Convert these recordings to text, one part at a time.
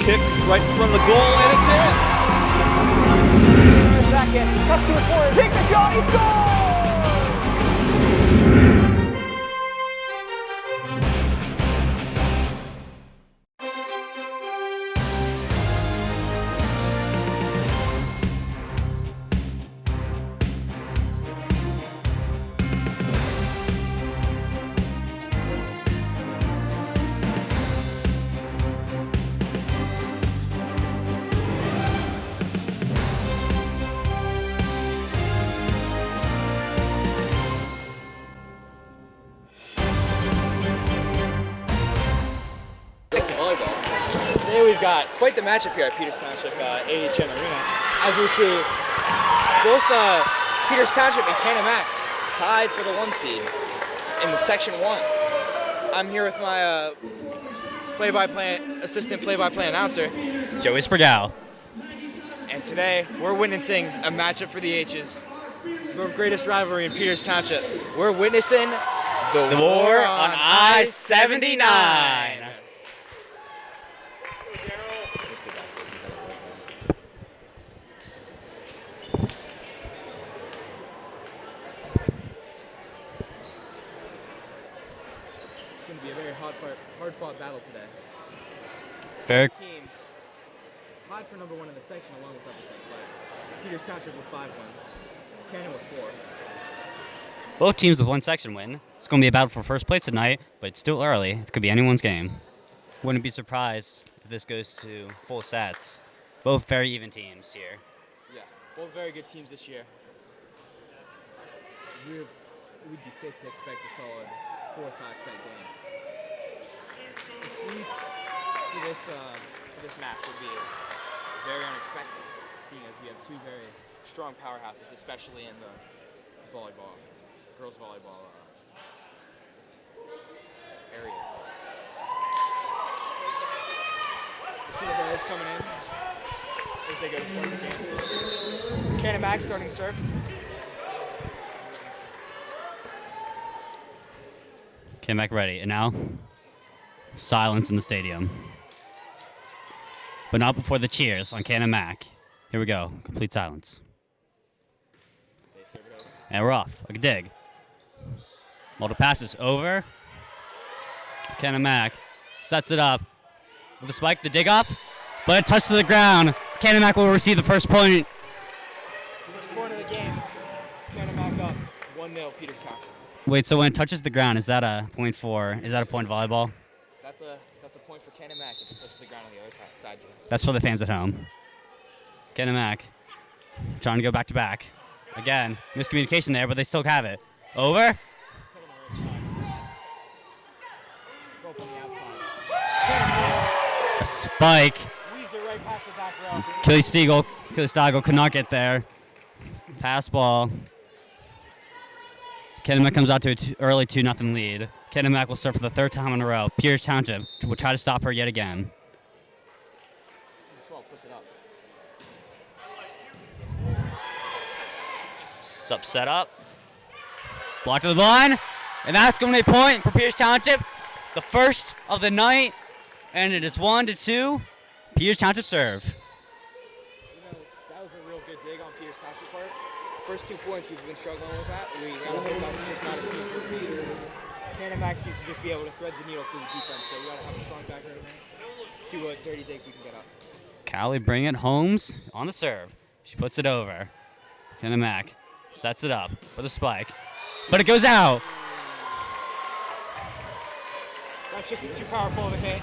kick right in front of the goal, and it's in. Second, cuts to his corner, takes the shot, he scores! Volleyball. Today we've got quite the matchup here at Peters Township AHN Arena. As we see, both Peters Township and Canon-McMillan tied for the 1 seed in the Section 1. I'm here with my assistant play-by-play announcer, Joey Sprigal. and today we're witnessing a matchup for the H's, the greatest rivalry in Peters Township. We're witnessing the war on I-79. It's going to be a very hard-fought battle today. Very. Teams tied for number 1 in the section along with other second place. Peters Township with 5 wins. Canon with 4. Both teams with 1 section win. It's going to be a battle for first place tonight, but it's still early. It could be anyone's game. Wouldn't be surprised if this goes to full sets. Both very even teams here. Yeah, both very good teams this year. We'd be safe to expect a solid 4 or 5 set game. The sweep for this match would be very unexpected, seeing as we have 2 very strong powerhouses, especially in the volleyball, girls volleyball area. The two players coming in as they go to start the game. Canon-McMillan starting to serve. Came back ready, and now silence in the stadium. But not before the cheers on Canon-McMillan. Here we go, complete silence. And we're off, like a dig. Multiple passes over. Canon-McMillan sets it up with a spike, the dig up, but a touch to the ground. Canon-McMillan will receive the first point. First point of the game. Canon-McMillan up 1-0 Peters Township. Wait, so when it touches the ground, is that a point volleyball? That's a point for Canon-McMillan if it touches the ground on the other side. That's for the fans at home. Canon-McMillan trying to go back to back. Again, miscommunication there, but they still have it. Over. A spike. Kelly Stiegel could not get there. Pass ball. Canon-McMillan comes out to an early 2-0 lead. Canon-McMillan will serve for the 3rd time in a row. Peters Township will try to stop her yet again. 12 puts it up. It's up, set up. Blocked to the line. And that's going to be a point for Peters Township. The first of the night. And it is 1-2. Peters Township serve. You know, that was a real good dig on Peters Township part. First 2 points we've been struggling with that. We gotta hope that's just not a feat. Canon-McMillan seems to just be able to thread the needle through the defense, so we gotta have a strong back right now. See what dirty digs we can get up. Callie bring it Holmes on the serve. She puts it over. Canon-McMillan sets it up for the spike. But it goes out. That's just too powerful of a hit.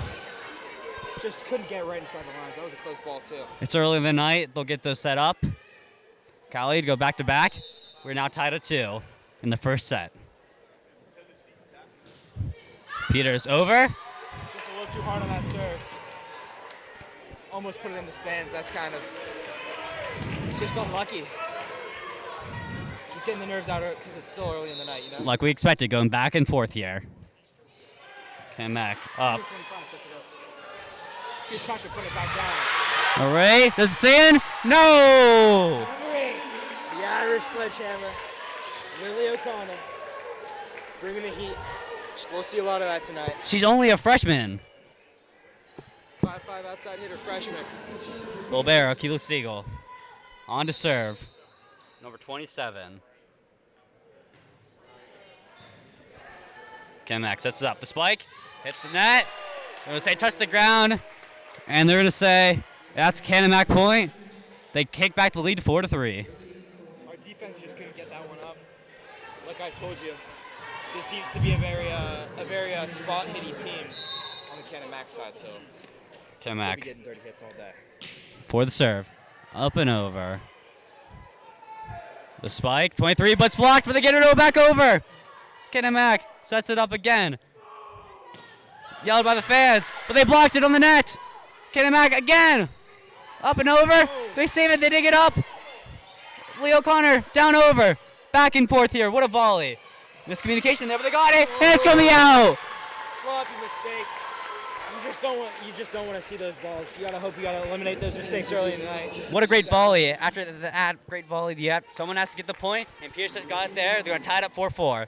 Just couldn't get right inside the lines. That was a close ball, too. It's early in the night. They'll get those set up. Callie to go back to back. We're now tied at 2 in the first set. Peters over. Just a little too hard on that serve. Almost put it in the stands. That's kind of just unlucky. Just getting the nerves out of it because it's still early in the night, you know? Like we expected, going back and forth here. Canon-McMillan up. He's trying to put it back down. All right, does it stay in? No! The Irish sledgehammer. Lily O'Connor. Bringing the heat. We'll see a lot of that tonight. She's only a freshman. 5'11", 5'5" outside hitter freshman. Bolbero, Kilo Stiegel. On to serve. Number 27. Kenmack sets it up. The spike. Hit the net. They're going to say touch the ground. And they're going to say that's Canon-McMillan point. They kick back the lead to 4-3. Our defense just couldn't get that one up. Like I told you, this seems to be a very spot-hitty team on the Canon-McMillan side. So Kenmack. be getting dirty hits all day. For the serve. Up and over. The spike. 23, but it's blocked, but they get it back over. Canon-McMillan sets it up again. Yelled by the fans, but they blocked it on the net. Canon-McMillan again. Up and over. They save it. They dig it up. Leo Connor down over. Back and forth here. What a volley. Miscommunication there, but they got it, and it's going to be out. Sloppy mistake. You just don't want to see those balls. You gotta hope you gotta eliminate those mistakes early in the night. What a great volley. After that great volley, someone has to get the point, and Pierce just got it there. They're going to tie it up 4-4.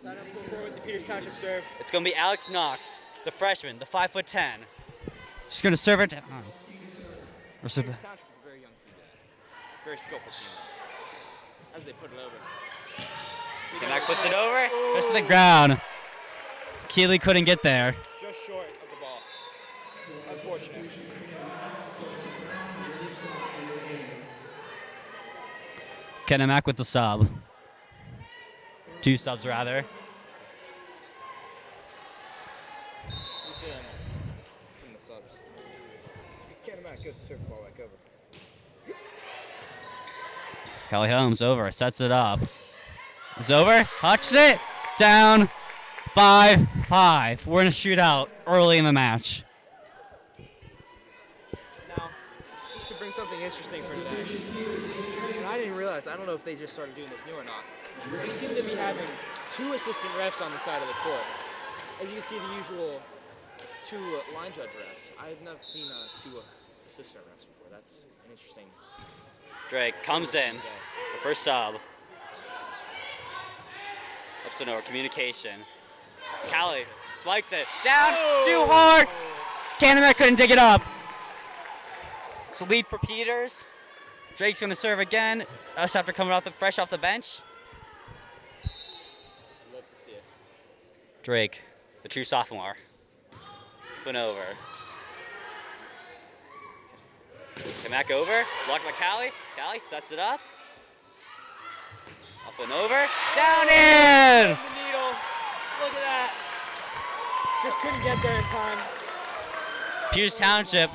Tied up 4-4 with the Peters Township serve. It's going to be Alex Knox, the freshman, the 5'10". She's going to serve it. Peters Township is a very young team. Very skillful team. As they put it over. Kenmack puts it over. Just to the ground. Keeley couldn't get there. Just short of the ball. Unfortunate. Kenmack with the sub. 2 subs rather. Who's there in the subs? Because Canon-McMillan goes to serve the ball back over. Kelly Holmes over, sets it up. It's over, touches it, down, 5-5. We're in a shootout early in the match. Now, just to bring something interesting for today, and I didn't realize, I don't know if they just started doing this new or not, they seem to be having 2 assistant refs on the side of the court. As you can see, the usual 2 line judge refs. I have never seen 2 assistant refs before. That's an interesting. Drake comes in, the first sub. Ups and over, communication. Callie spikes it, down, too hard. Canon-McMillan couldn't dig it up. It's a lead for Peters. Drake's gonna serve again, us after coming fresh off the bench. I'd love to see it. Drake, the true sophomore. Went over. Come back over, blocked by Callie. Callie sets it up. Up and over, down in! The needle, look at that. Just couldn't get there in time. Peters Township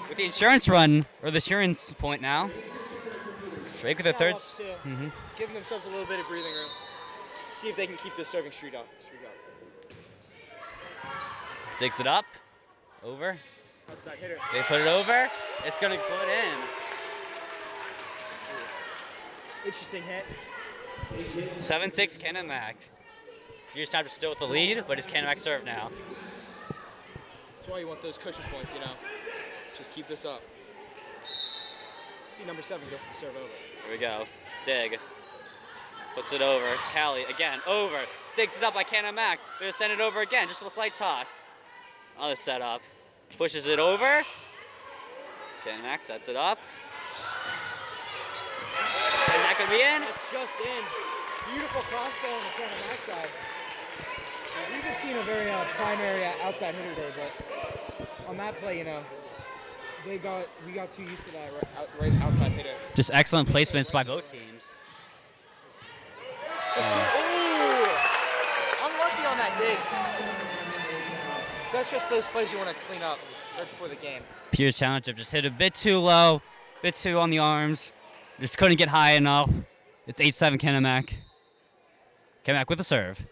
with the insurance run, or the insurance point now. Drake with the third. Giving themselves a little bit of breathing room. See if they can keep this serving streak up. Digs it up, over. Outside hitter. They put it over. It's gonna put in. Interesting hit. 7-6 Canon-McMillan. Peters Township still with the lead, but it's Canon-McMillan serve now. That's why you want those cushion points, you know. Just keep this up. See number 7 go for the serve over. Here we go. Dig. Puts it over. Callie again, over. Digs it up by Canon-McMillan. They're gonna send it over again, just a slight toss. Another setup. Pushes it over. Canon-McMillan sets it up. Is that gonna be in? It's just in. Beautiful crossbow on the Canon-McMillan side. We've been seeing a very primary outside hitter today, but on that play, you know, we got too used to that right outside hitter. Just excellent placements by both teams. Ooh! Unlucky on that dig. That's just those plays you want to clean up right before the game. Peters Township just hit a bit too low, bit too on the arms. Just couldn't get high enough. It's 8-7 Canon-McMillan. Canon-McMillan with the serve.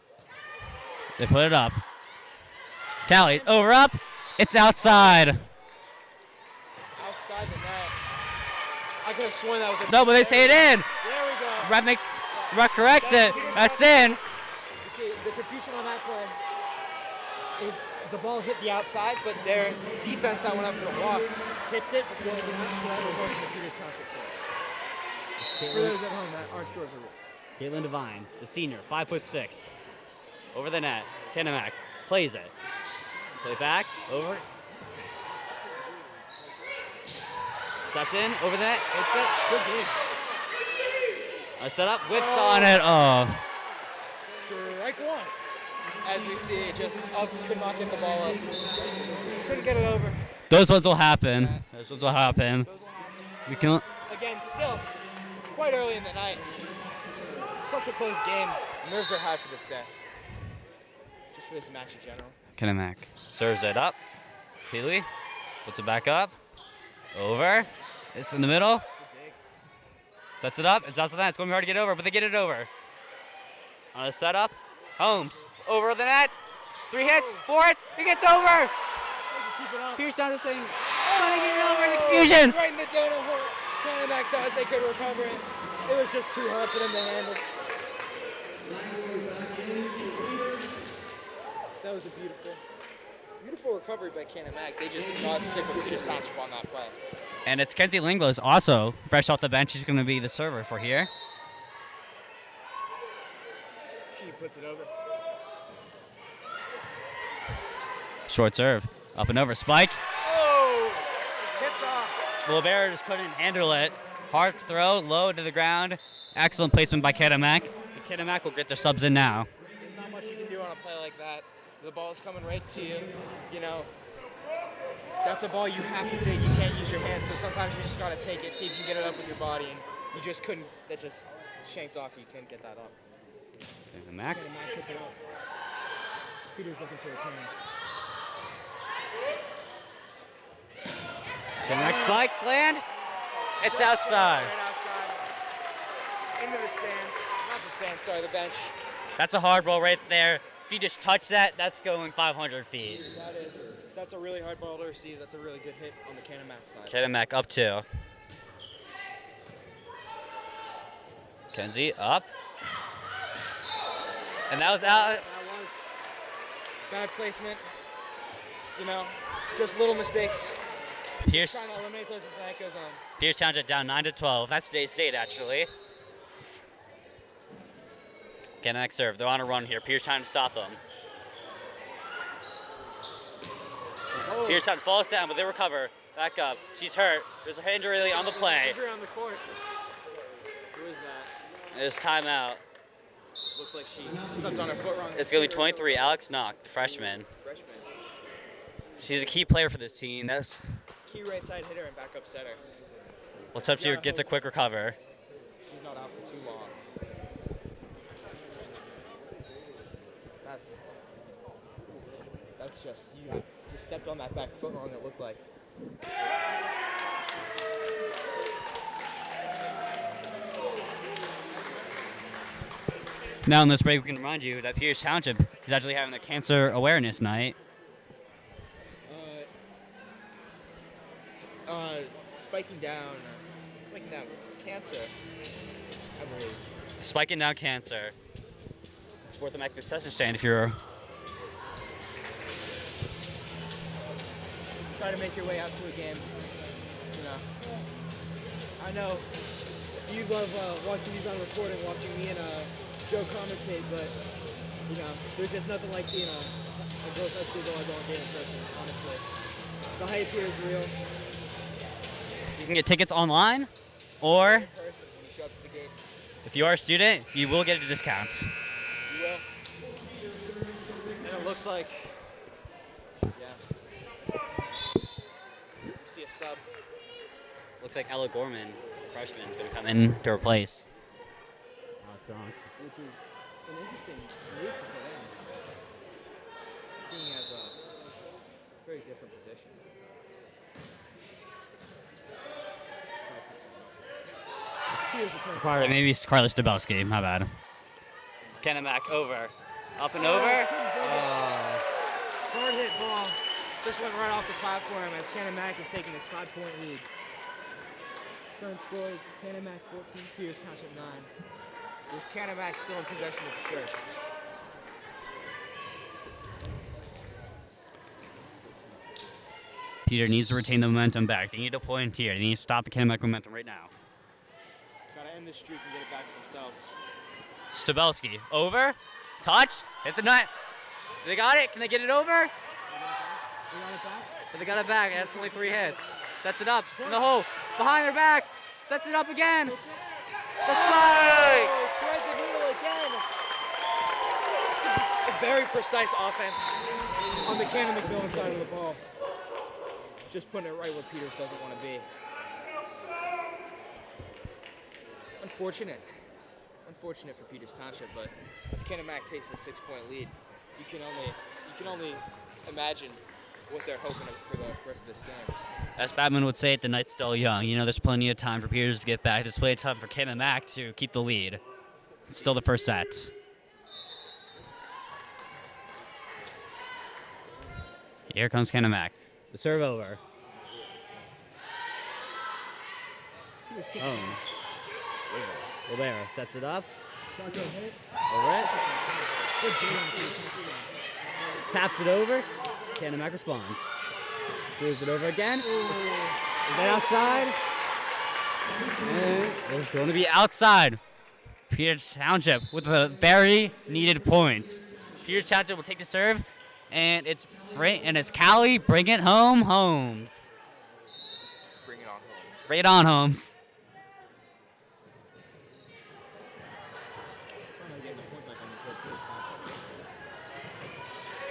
They put it up. Callie, over up. It's outside. Outside the net. I could have sworn that was a... No, but they say it in. There we go. Ref corrects it. That's in. You see, the confusion on that play, the ball hit the outside, but their defense that went up for the block tipped it before it went, so that results in a Peters Township play. For those at home that aren't sure of the rule. Caitlin Devine, the senior, 5'6". Over the net. Canon-McMillan plays it. Play back, over. Stepped in, over the net, hits it. Good game. A setup, whiffs on it. Oh. Strike one. As we see, just up, could not get the ball up. Couldn't get it over. Those ones will happen. Those ones will happen. Those will happen. We can. Again, still quite early in the night. Such a close game. Nerves are high for this day. Just for this match in general. Canon-Mac serves it up. Keeley puts it back up. Over. It's in the middle. Sets it up. It's outside that. It's going to be hard to get over, but they get it over. On a setup. Holmes over the net. 3 hits. 4 hits. He gets over. Pierce down to saying, "Oh, they get it over in the confusion." Right in the donut hole. Canon-Mac thought they could recover it. It was just too hard for them to handle. That was a beautiful recovery by Canon-Mac. They just did not stick with Pierce Township on that play. And it's Kenzie Linglos also fresh off the bench. She's going to be the server for here. She puts it over. Short serve. Up and over. Spike. Oh! It's tipped off. Libera just couldn't handle it. Hard throw, low to the ground. Excellent placement by Canon-Mac. Canon-Mac will get their subs in now. There's not much you can do on a play like that. The ball's coming right to you. You know, that's a ball you have to take. You can't use your hands, so sometimes you just gotta take it, see if you can get it up with your body, and you just couldn't. That just shanked off. You couldn't get that up. Canon-Mac. Canon-Mac puts it up. Peter's looking to return. Canon-Mac spikes, land. It's outside. Right outside. Into the stands. Not the stands, sorry, the bench. That's a hard roll right there. If you just touch that, that's going 500 feet. That's a really hard ball to receive. That's a really good hit on the Canon-Mac side. Canon-Mac up 2. Kenzie up. And that was out. That was bad placement. You know, just little mistakes. Pierce. Trying to eliminate those as the night goes on. Pierce Township down 9-12. That's today's state, actually. Canon-Mac serve. They're on a run here. Pierce trying to stop them. Oh. Pierce Town falls down, but they recover. Back up. She's hurt. There's a injury on the play. Injury on the court. Who is that? There's timeout. Looks like she stepped on her foot wrong. It's going to be 23. Alex Knock, the freshman. Freshman. She's a key player for this team. That's. Key right side hitter and backup setter. Let's hope she gets a quick recover. She's not out for too long. That's just, you just stepped on that back foot wrong, it looked like. Now in this break, we can remind you that Pierce Township is actually having a cancer awareness night. Spiking down cancer, I believe. Spiking down cancer. It's worth the make this testing stand if you're. Try to make your way out to a game. You know, I know you love watching these on recording, watching me and Joe commentate, but you know, there's just nothing like seeing a girls' high school volleyball game in person. Honestly, the hype here is real. You can get tickets online, or In person when you show up to the gate. if you are a student, you will get a discount. You will. And it looks like, yeah. You see a sub. Looks like Ella Gorman, the freshman, is going to come in to replace. Which is an interesting move to put in, seeing as a very different position. Here's the turn. Maybe it's Carly Stabelski, my bad. Canon-Mac over. Up and over. Hard hit ball. Just went right off the platform as Canon-Mac is taking his 5-point lead. Current scores, Canon-Mac 14, Pierce Township 9. With Canon-Mac still in possession of the serve. Peter needs to retain the momentum back. They need a point here. They need to stop the Canon-Mac momentum right now. Gotta end this streak and get it back for themselves. Stabelski, over, touch, hit the net. They got it. Can they get it over? They got it back? But they got it back. That's only 3 hits. Sets it up in the hole. behind their back, sets it up again. The spike! Thread the needle again. This is a very precise offense on the Canon-McMillan side of the ball. Just putting it right where Peters doesn't want to be. Unfortunate for Peters Township, but as Canon-Mac takes the 6-point lead, you can only imagine what they're hoping for the rest of this game. As Batman would say, the night's still young. You know, there's plenty of time for Peters to get back. There's plenty of time for Canon-Mac to keep the lead. It's still the first set. Here comes Canon-Mac. The serve over. Robert sets it up. Over it. Taps it over. Canon-Mac responds. Moves it over again. Is that outside? And it's going to be outside. Peters Township with a very needed point. Peters Township will take the serve, and it's Callie. Bring it home, Holmes. Bring it on, Holmes. Bring it on, Holmes.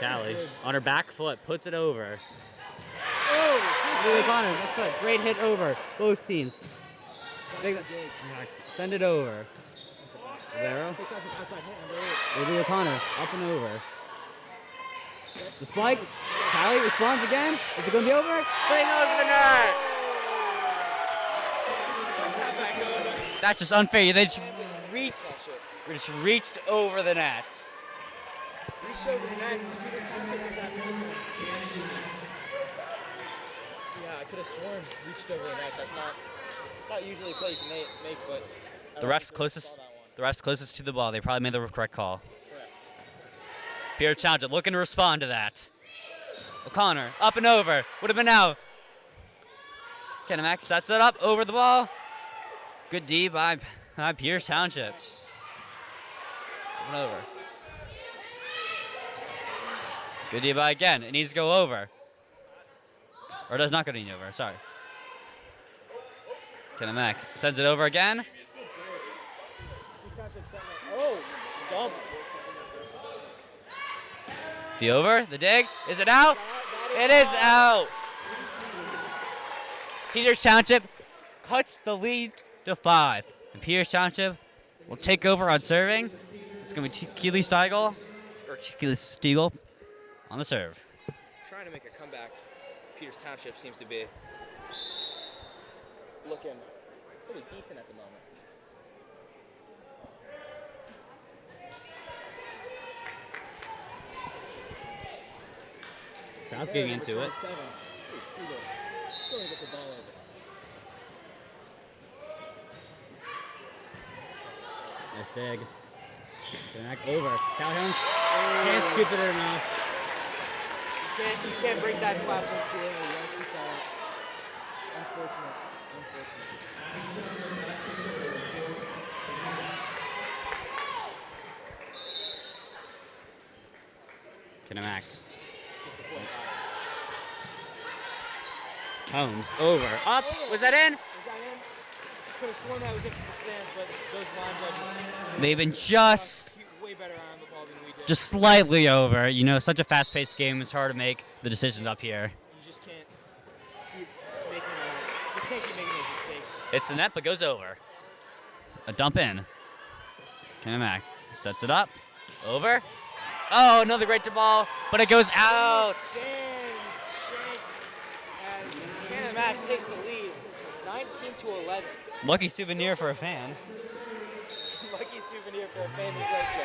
Callie on her back foot puts it over. Oh, Connor, that's a great hit over. Both teams. Send it over. Rivero. Lily O'Connor up and over. The spike. Callie responds again. Is it going to be over? Putting over the net. That's just unfair. They just reached over the net. Reached over the net. Yeah, I could have sworn reached over the net. That's not usually a play you can make, but The refs closest to the ball. They probably made the correct call. correct. Peters Township looking to respond to that. O'Connor up and over. Would have been out. Canon-Mac sets it up over the ball. Good D by Peters Township. Up and over. Good D by again. It needs to go over. Or does not go over. Sorry. Canon-Mac sends it over again. Oh, dump. The over, the dig. Is it out? It is out. Peters Township cuts the lead to 5. And Peters Township will take over on serving. It's going to be Keely Stiegel on the serve. Trying to make a comeback. Peters Township seems to be looking pretty decent at the moment. Crowd's getting into it. Still gonna get the ball over. Nice dig. Back over. Calhoun can't scoop it enough. You can't break that platform too early. You gotta keep that up. Unfortunate. Canon-Mac. Holmes over. Up. Was that in? Could have sworn that was in from the stands, but those line judges. They've been just way better on the ball than we did. just slightly over. You know, such a fast-paced game. It's hard to make the decisions up here. You just can't keep making those mistakes. It's a net, but goes over. A dump in. Canon-Mac sets it up. Over. Oh, another great to ball, but it goes out. As Canon-Mac takes the lead, 19-11. Lucky souvenir for a fan. Lucky souvenir for a fan who's like Joe.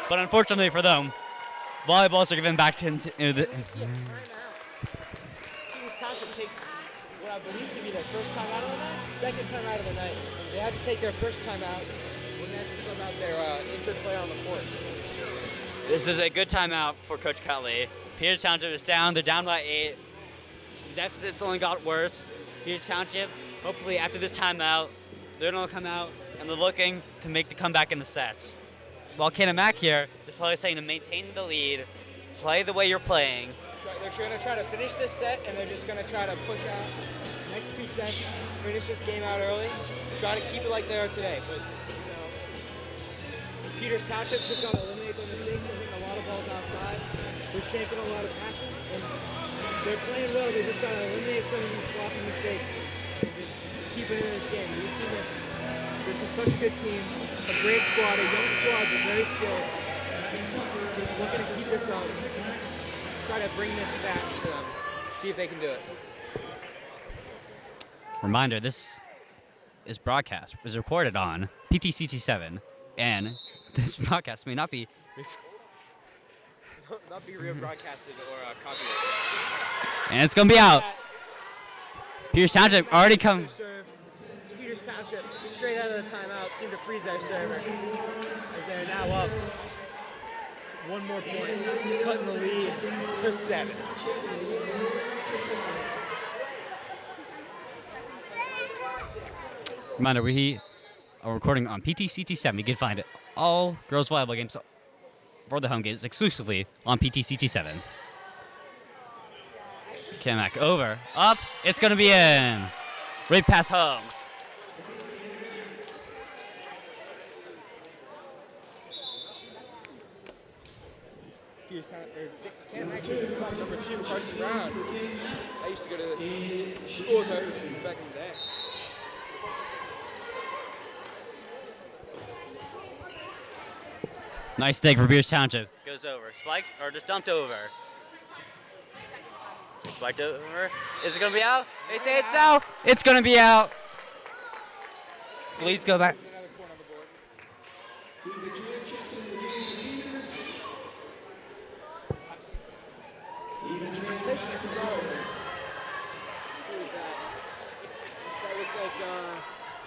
But unfortunately for them, volleyballs are given back to the. Peters Township takes what I believe to be their first time out of the night, second time out of the night. They had to take their first time out when they had to sub out their injured player on the court. This is a good timeout for Coach Cutley. Peters Township is down. They're down by 8. The deficit's only got worse. Peters Township, hopefully after this timeout, they're going to come out and they're looking to make the comeback in the set. While Canon-Mac here is probably saying to maintain the lead, play the way you're playing, They're going to try to finish this set, and they're just going to try to push out next 2 sets, finish this game out early, try to keep it like they are today. But Peters Township just got to eliminate their mistakes. They're hitting a lot of balls outside. They're shanking a lot of passes, and they're playing well. They just got to eliminate some of these sloppy mistakes and just keep it in this game. We've seen this. This is such a good team, a great squad, a young squad, but very skilled. Just looking to keep this up. Try to bring this back to them. See if they can do it. Reminder: this is recorded on PTCT7, and this broadcast may not be not be rebroadcasted or copyrighted. And it's gonna be out. Peters Township already come. Peters Township straight out of the timeout seemed to freeze their server as they're now up. One more point, cutting the lead to 7. Reminder: we are recording on PTCT7. You can find it all girls volleyball games for the home games exclusively on PTCT7. Kamak over, up, it's gonna be in. Right past Holmes. Canon-McMillan, number 2, Carson Brown. I used to go to school with her back in the day. Nice dig for Peters Township. Goes over, spiked, or just dumped over. So spiked over. Is it gonna be out? They say it's out. It's gonna be out. Leads go back.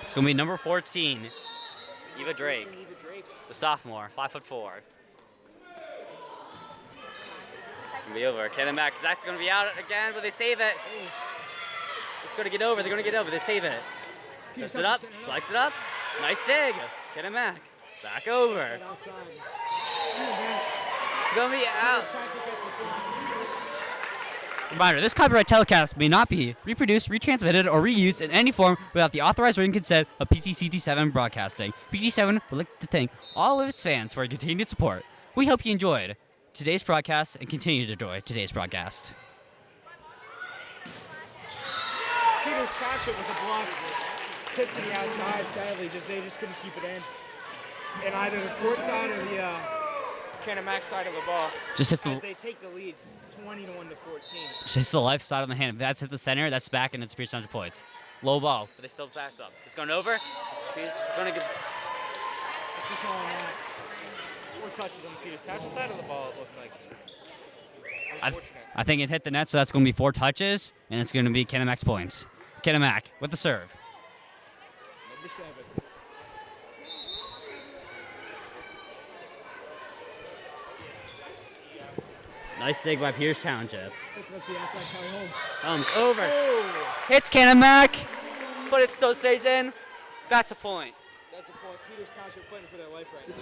It's gonna be number 14, Eva Drake, the sophomore, 5'4". It's gonna be over. Canon-Mac, that's gonna be out again, but they save it. It's gonna get over. They're gonna get over. They save it. Sets it up, spikes it up. Nice dig. Canon-Mac, back over. It's gonna be out. Reminder: this copyright telecast may not be reproduced, retransmitted, or reused in any form without the authorized written consent of PTCT7 Broadcasting. PTCT7 would like to thank all of its fans for their continued support. We hope you enjoyed today's broadcast and continue to enjoy today's broadcast. Peters Township with a block tip to the outside. Sadly, they just couldn't keep it in either the court side or the Canon-Mac side of the ball. Just hits as they take the lead, 21 to 14. Just the left side of the hand. If that's hit the center, that's back, and it's Peters Township points. Low ball, but they still passed up. It's going over. It's going to get. If you're calling that 4 touches on the Peters Township side of the ball, it looks like. I think it hit the net, so that's going to be 4 touches, and it's going to be Canon-Mac's points. Canon-Mac with the serve. Number 7. Nice dig by Peters Township. Holmes over. Oh. Hits Canon-Mac, but it still stays in. That's a point. That's a point. Peters Township fighting for their life right now.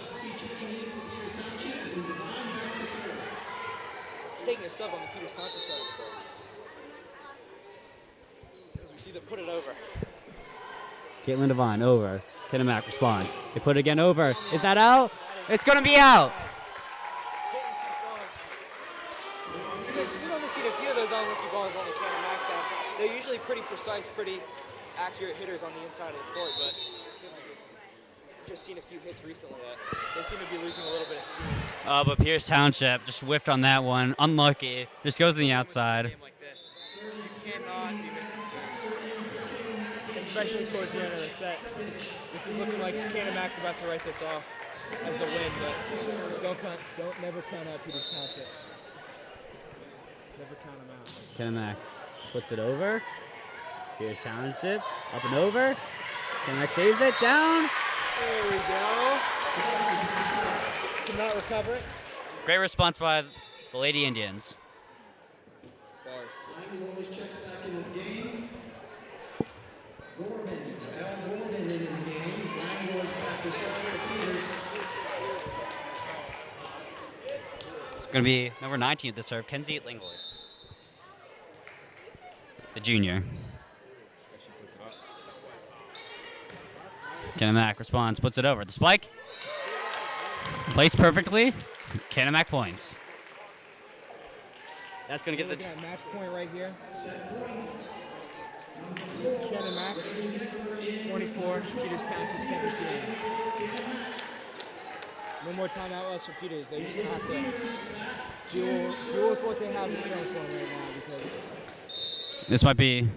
Taking a sub on the Peters Township side of the ball. As we see them put it over. Caitlin Devine over. Canon-Mac responds. They put it again over. Is that out? It's going to be out. You've only seen a few of those on-rookie balls on the Canon-Mac side. They're usually pretty precise, pretty accurate hitters on the inside of the court, but I've just seen a few hits recently that they seem to be losing a little bit of steam. But Peters Township just whiffed on that one. Unlucky. Just goes to the outside. Like this, you cannot be missing serves, especially towards the end of the set. This is looking like Canon-Mac's about to write this off as a win, but never count out Peters Township. Never count them out. Canon-Mac puts it over. Peters Township up and over. Canon-Mac saves it down. There we go. Cannot recover it. Great response by the Lady Indians. Bars. It's going to be number 19 at the serve, Kenzie Linglis. the junior. Canon-Mac responds, puts it over. The spike. Placed perfectly. Canon-Mac points. That's going to get the... Looking at match point right here. Canon-Mac, 24, Peters Township, 17. No more timeout left for Peters. They're just going to have to deal with what they have going for them right now because This might be... It's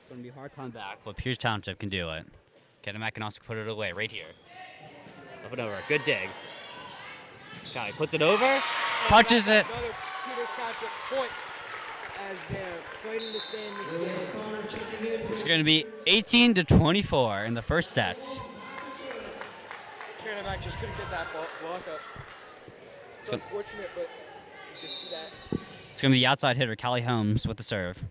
going to be a hard comeback, but Peters Township can do it. Canon-Mac can also put it away right here. Up and over. Good dig. Okay, puts it over. Touches it. another Peters Township point as they're fighting to stay in this game. It's going to be 18-24 in the first set. Canon-Mac just couldn't get that block up. It's unfortunate, but you just see that. It's going to be the outside hitter, Callie Holmes, with the serve.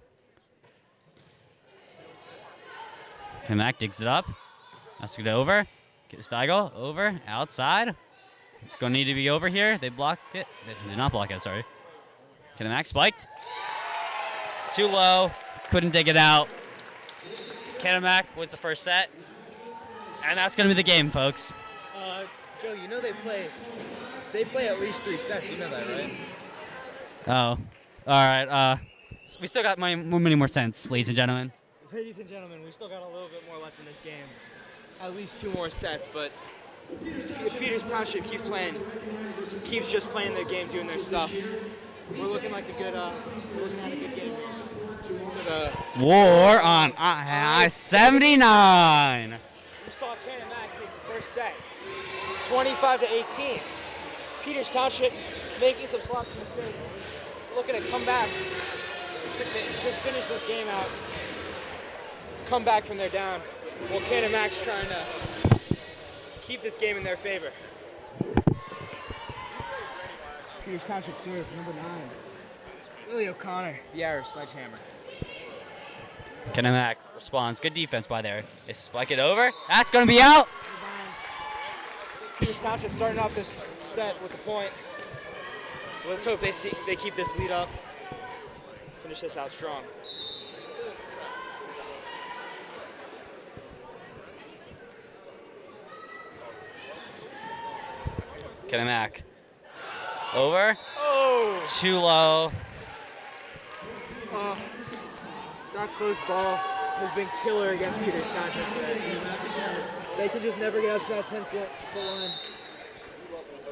Canon-Mac digs it up. Has to get over. Get Steigel over. Outside. It's going to need to be over here. They blocked it. They did not block it, sorry. Canon-Mac spiked. Too low. Couldn't dig it out. Canon-Mac wins the first set. And that's going to be the game, folks. Joe, you know they play at least 3 sets. You know that, right? Oh. All right. We still got many more cents, ladies and gentlemen. Ladies and gentlemen, we still got a little bit more left in this game. At least 2 more sets, but if Peters Township keeps just playing their game, doing their stuff, we're looking at a good game here. War on I-79. We saw Canon-Mac take the first set, 25-18. Peters Township making some sloppy mistakes, looking to come back, just finish this game out, come back from their down. Well, Canon-Mac's trying to keep this game in their favor. Peters Township serve, number 9. Lily O'Connor, the Irish sledgehammer. Canon-Mac responds. Good defense by there. They spike it over. That's going to be out. Peters Township starting off this set with a point. Let's hope they keep this lead up. Finish this out strong. Canon-Mac. Over. Oh! Too low. That close ball has been killer against Peters Township today. They can just never get out to that 10-foot line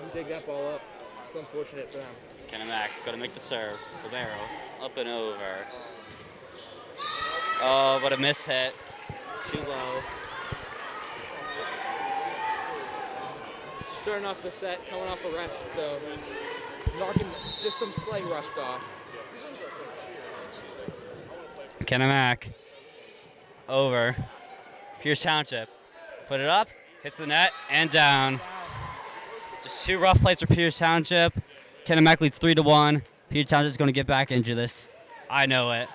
and dig that ball up. It's unfortunate for them. Canon-Mac going to make the serve. Rivero up and over. Oh, but a miss hit. Too low. Starting off the set, coming off a rest, so knocking just some slight rust off. Canon-Mac. Over. Peters Township. Put it up. Hits the net and down. Just 2 rough plays for Peters Township. Canon-Mac leads 3-1. Peters Township's going to get back into this. I know it.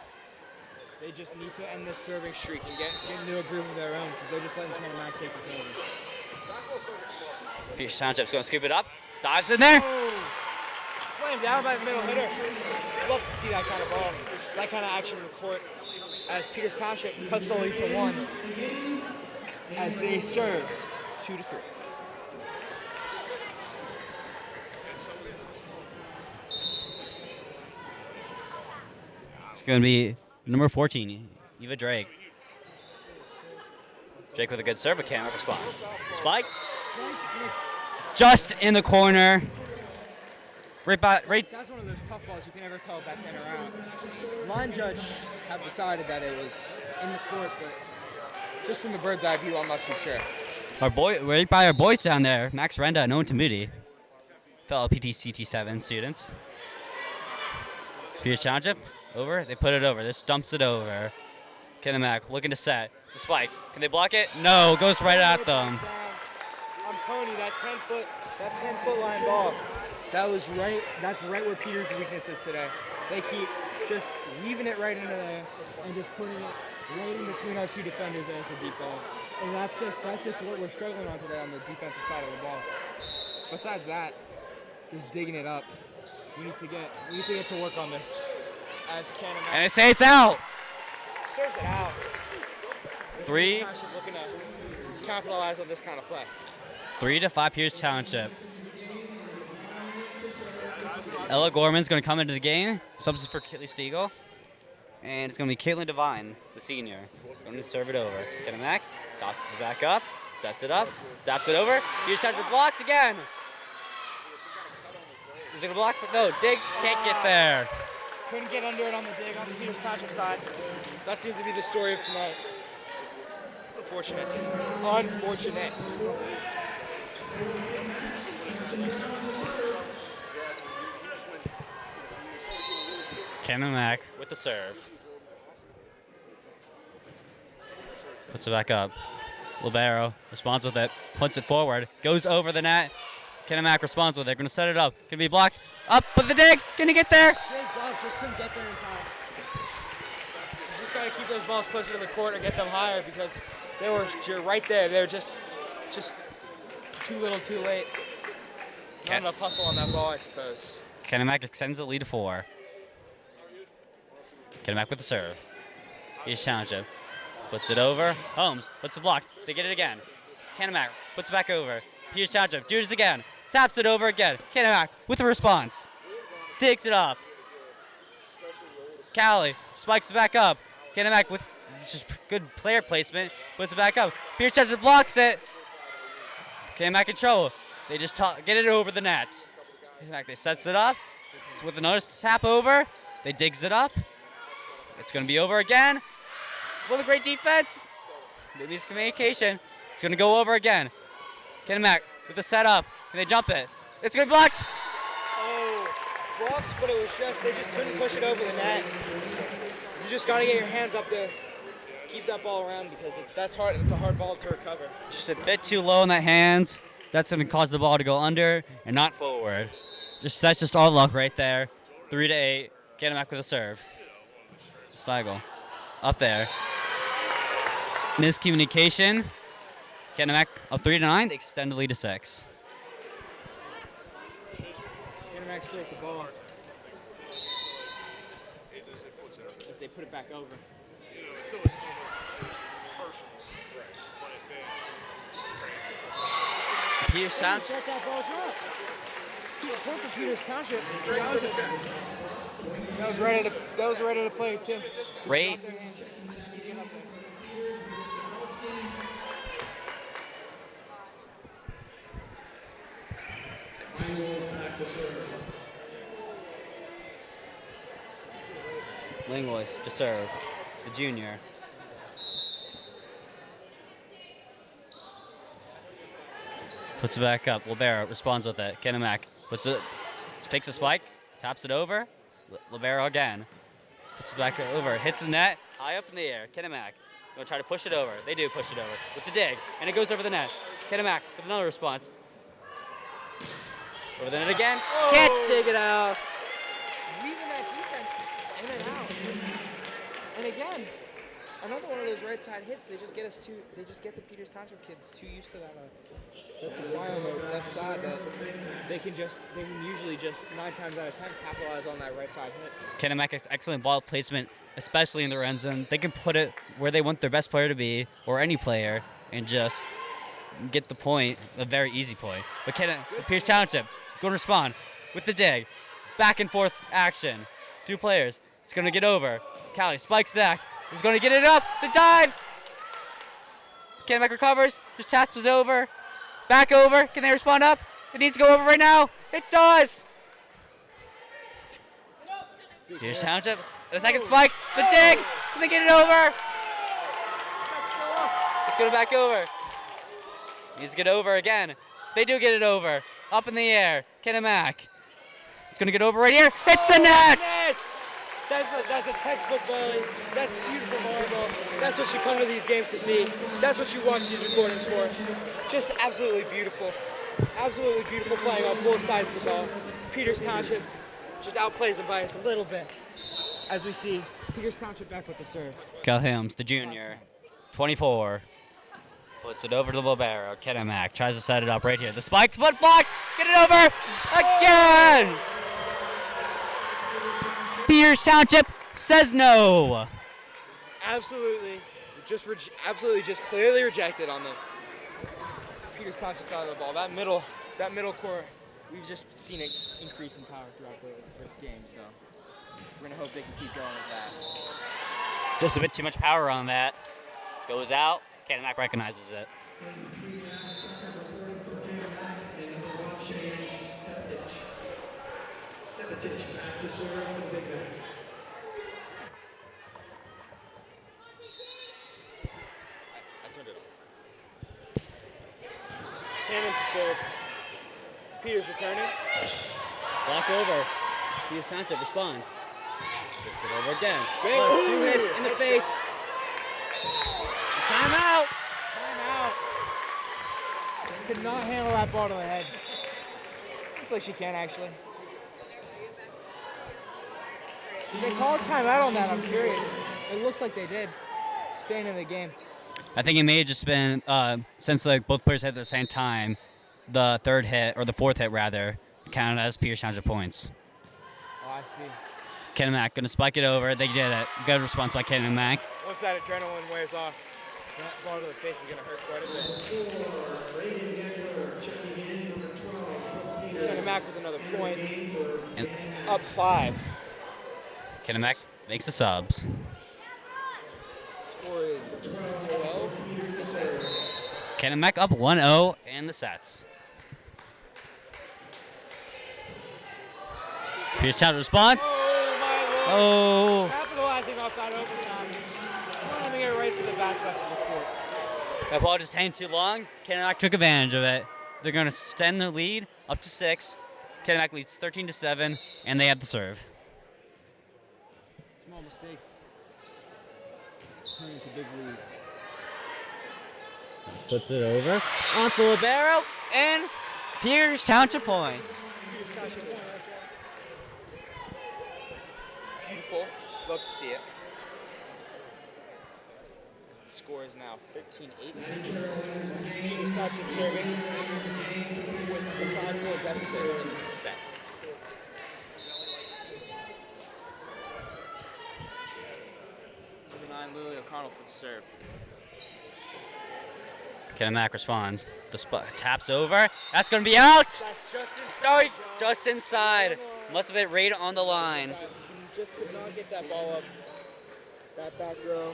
They just need to end this serving streak and get into a groove of their own because they're just letting Canon-Mac take this over. Peters Township's going to scoop it up. Stops in there. Oh, slammed down by the middle hitter. Love to see that kind of ball, that kind of action in the court as Peters Township cuts the lead to 1 as they serve 2-3. It's going to be number 14, Eva Drake. Drake with a good serve, but can't respond. Spiked. Just in the corner. Right. That's one of those tough balls. You can never tell if that's in or out. Line judge have decided that it was in the court, but just from the bird's eye view, I'm not too sure. Right by our boys down there, Max Renda and Owen Tamudi, fellow PTCT7 students. Peters Township, over. They put it over. This dumps it over. Canon-Mac looking to set. It's a spike. Can they block it? No, goes right at them. I'm telling you, that 10-foot line ball, that's right where Peters' weakness is today. They keep just weaving it right into there and just putting it right in between our 2 defenders as a deep ball. And that's just what we're struggling on today on the defensive side of the ball. Besides that, just digging it up. We need to get to work on this as Canon-Mac. And they say it's out. Three. Township looking to capitalize on this kind of play. 3-5 Pierce Township. Ella Gorman's going to come into the game. Substitute for Kaylee Stiegel. And it's going to be Caitlin Devine, the senior. Going to serve it over. Canon-Mac tosses it back up, sets it up, taps it over. Pierce Township blocks again. Is it going to block? No, Diggs can't get there. Couldn't get under it on the dig on the Peters Township side. That seems to be the story of tonight. Unfortunate. Unfortunate. Canon-Mac with the serve. Puts it back up. Libero responds with it, punts it forward, goes over the net. Canon-Mac responds with it, going to set it up. Can be blocked. Up with the dig. Can he get there? Diggs up, just couldn't get there in time. You just got to keep those balls closer to the court or get them higher because they were right there. They were just too little, too late. Not enough hustle on that ball, I suppose. Canon-Mac extends the lead to 4. Canon-Mac with the serve. East Township puts it over. Holmes puts it blocked. They get it again. Canon-Mac puts it back over. Pierce Township do this again. Taps it over again. Canon-Mac with a response. Digs it up. Callie spikes it back up. Canon-Mac with just good player placement. Puts it back up. Pierce Township blocks it. Canon-Mac in trouble. They just get it over the net. In fact, they sets it up with another tap over. They digs it up. It's going to be over again. What a great defense. Maybe it's communication. It's going to go over again. Canon-Mac with the setup. Can they jump it? It's going to be blocked. Oh, blocked, but it was just, they just couldn't push it over the net. You just got to get your hands up there. Keep that ball around because that's hard. It's a hard ball to recover. Just a bit too low in the hands. That's going to cause the ball to go under and not forward. That's just all luck right there. 3-8. Canon-Mac with a serve. Stiegel up there. Miscommunication. Canon-Mac up 3-9. They extend the lead to 6. Canon-Mac still with the ball. As they put it back over. Peters Township. Let that ball drop. Support for Peters Township. That was ready to play too. Great. Linguist to serve, the junior. Puts it back up. Libero responds with it. Canon-Mac puts it, fakes a spike, taps it over. Libero again. Puts it back over. Hits the net, high up in the air. Canon-Mac going to try to push it over. They do push it over with the dig, and it goes over the net. Canon-Mac with another response. Over the net again. Oh. Can't dig it out. Weaving that defense in and out. And again, another one of those right side hits. They just get the Peters Township kids too used to that. That's why on the left side that they can usually just 9 times out of 10 capitalize on that right side hit. Canon-Mac has excellent ball placement, especially in the end zone. They can put it where they want their best player to be, or any player, and just get the point, a very easy point. But Pierce Township going to respond with the dig. Back and forth action. 2 players. It's going to get over. Callie spikes back. He's going to get it up. The dive. Canon-Mac recovers. Just taps it over. Back over. Can they respond up? It needs to go over right now. It does. Here's Township. The second spike. The dig. Can they get it over? It's going back over. Needs to get over again. They do get it over. Up in the air. Canon-Mac. It's going to get over right here. It's the net. That's a textbook volley. That's beautiful volleyball. That's what you come to these games to see. That's what you watch these recordings for. Just absolutely beautiful. Absolutely beautiful playing on both sides of the ball. Peters Township just outplays them by just a little bit. As we see, Peters Township back with the serve. Cal Helms, the junior, 24. Puts it over to Libero. Canon-Mac tries to set it up right here. The spike, but blocked. Get it over again. Peters Township says no. Absolutely just absolutely just clearly rejected on the Peters Township side of the ball. That middle court, we've just seen it increase in power throughout this game. So we're gonna hope they can keep going with that. Just a bit too much power on that. Goes out. Canon-Mac recognizes it. Back to serve for the Big Macs. I turned it on. Cannon to serve. Peters returning. Blocked over. Peters Township responds. Gets it over again. Great. Plus 2 hits in the face. Timeout. Timeout. Could not handle that ball to the head. Looks like she can actually. Did they call a timeout on that? I'm curious. It looks like they did. Staying in the game. I think it may have just been since like both players hit at the same time, the third hit or the fourth hit rather counted as Peters Township points. Oh, I see. Canon-Mac gonna spike it over. They did it. Good response by Canon-Mac. Once that adrenaline wears off, that ball to the face is gonna hurt quite a bit. Canon-Mac with another point. And Up 5. Canon-Mac makes the subs. Score is 12. Canon-Mac up 1-0 in the sets. Peters Township response. Oh, my lord. Oh. Capitalizing off that overtime. Slamming it right to the back left of the court. That ball just hanging too long. Canon-Mac took advantage of it. They're going to extend their lead up to 6. Canon-Mac leads 13-7, and they have the serve. Small mistakes turn into big leads. Puts it over. Off the libero, and Peters Township points. Beautiful. Love to see it. As the score is now 13-8. Peters Township serving with the 5-point deficit in the set. Number 9, Lily O'Connell for the serve. Canon-Mac responds. The taps over. That's going to be out. That's just inside. Sorry, just inside. Must have been right on the line. He just could not get that ball up. That back row.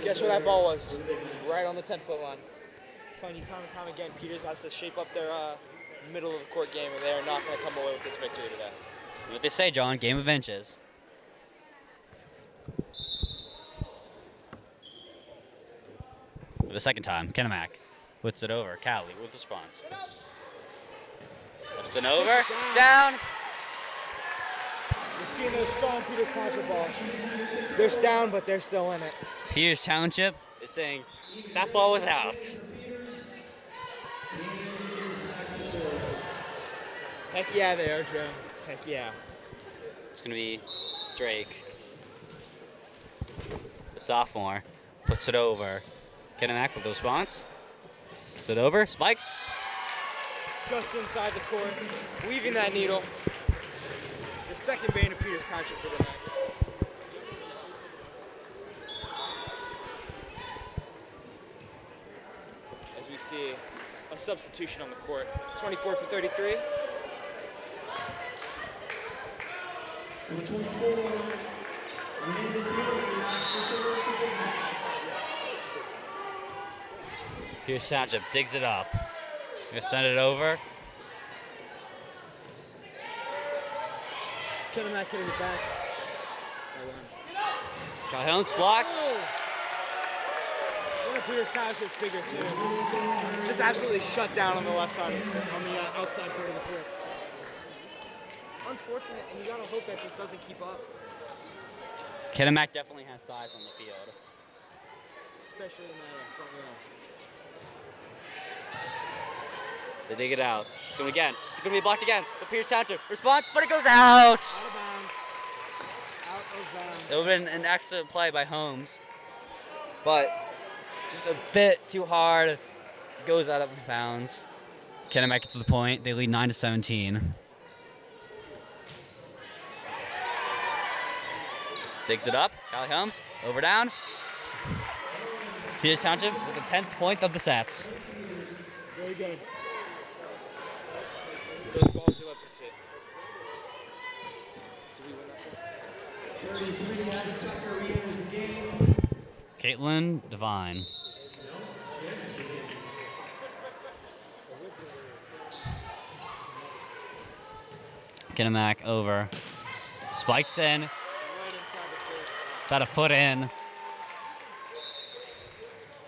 Guess where that ball was? Right on the 10-foot line. I'm telling you time and time again, Peters has to shape up their middle of the court game, or they are not going to come away with this victory today. What they say, John, game of inches. For the second time, Canon-Mac puts it over. Cowley with response. Flips it over. Down. You're seeing those strong Peters Township balls. They're down, but they're still in it. Peters Township is saying that ball was out. Heck yeah, they are, Joe. Heck yeah. It's going to be Drake. The sophomore puts it over. Canon-Mac with the response. Puts it over. Spikes. Just inside the court, weaving that needle. The second bane of Peters Township for the night. As we see a substitution on the court. 24 for 33. Number 24, Amanda Zilli, back to serve for Big Macs. Peters Township digs it up. Gonna send it over. Canon-Mac hitting it back. Calhoun's blocked. One of Peters Township's biggest hitters. Just absolutely shut down on the left side, on the outside part of the court. Unfortunate, and you gotta hope that just doesn't keep up. Canon-Mac definitely has size on the field. Especially in that front row. They dig it out. It's going again. It's going to be blocked again. The Peters Township response, but it goes out. Out of bounds. Out of bounds. It would have been an excellent play by Holmes, but just a bit too hard. It goes out of bounds. Canon-Mac gets to the point. They lead 9-17. Digs it up. Callie Holmes over down. Peters Township with the 10th point of the set. Very good. Those balls you love to sit. Did we win that one? 33, Abby Tucker re-enters the game. Caitlin Devine. Canon-Mac over. Spikes in. Right inside the court. About a foot in.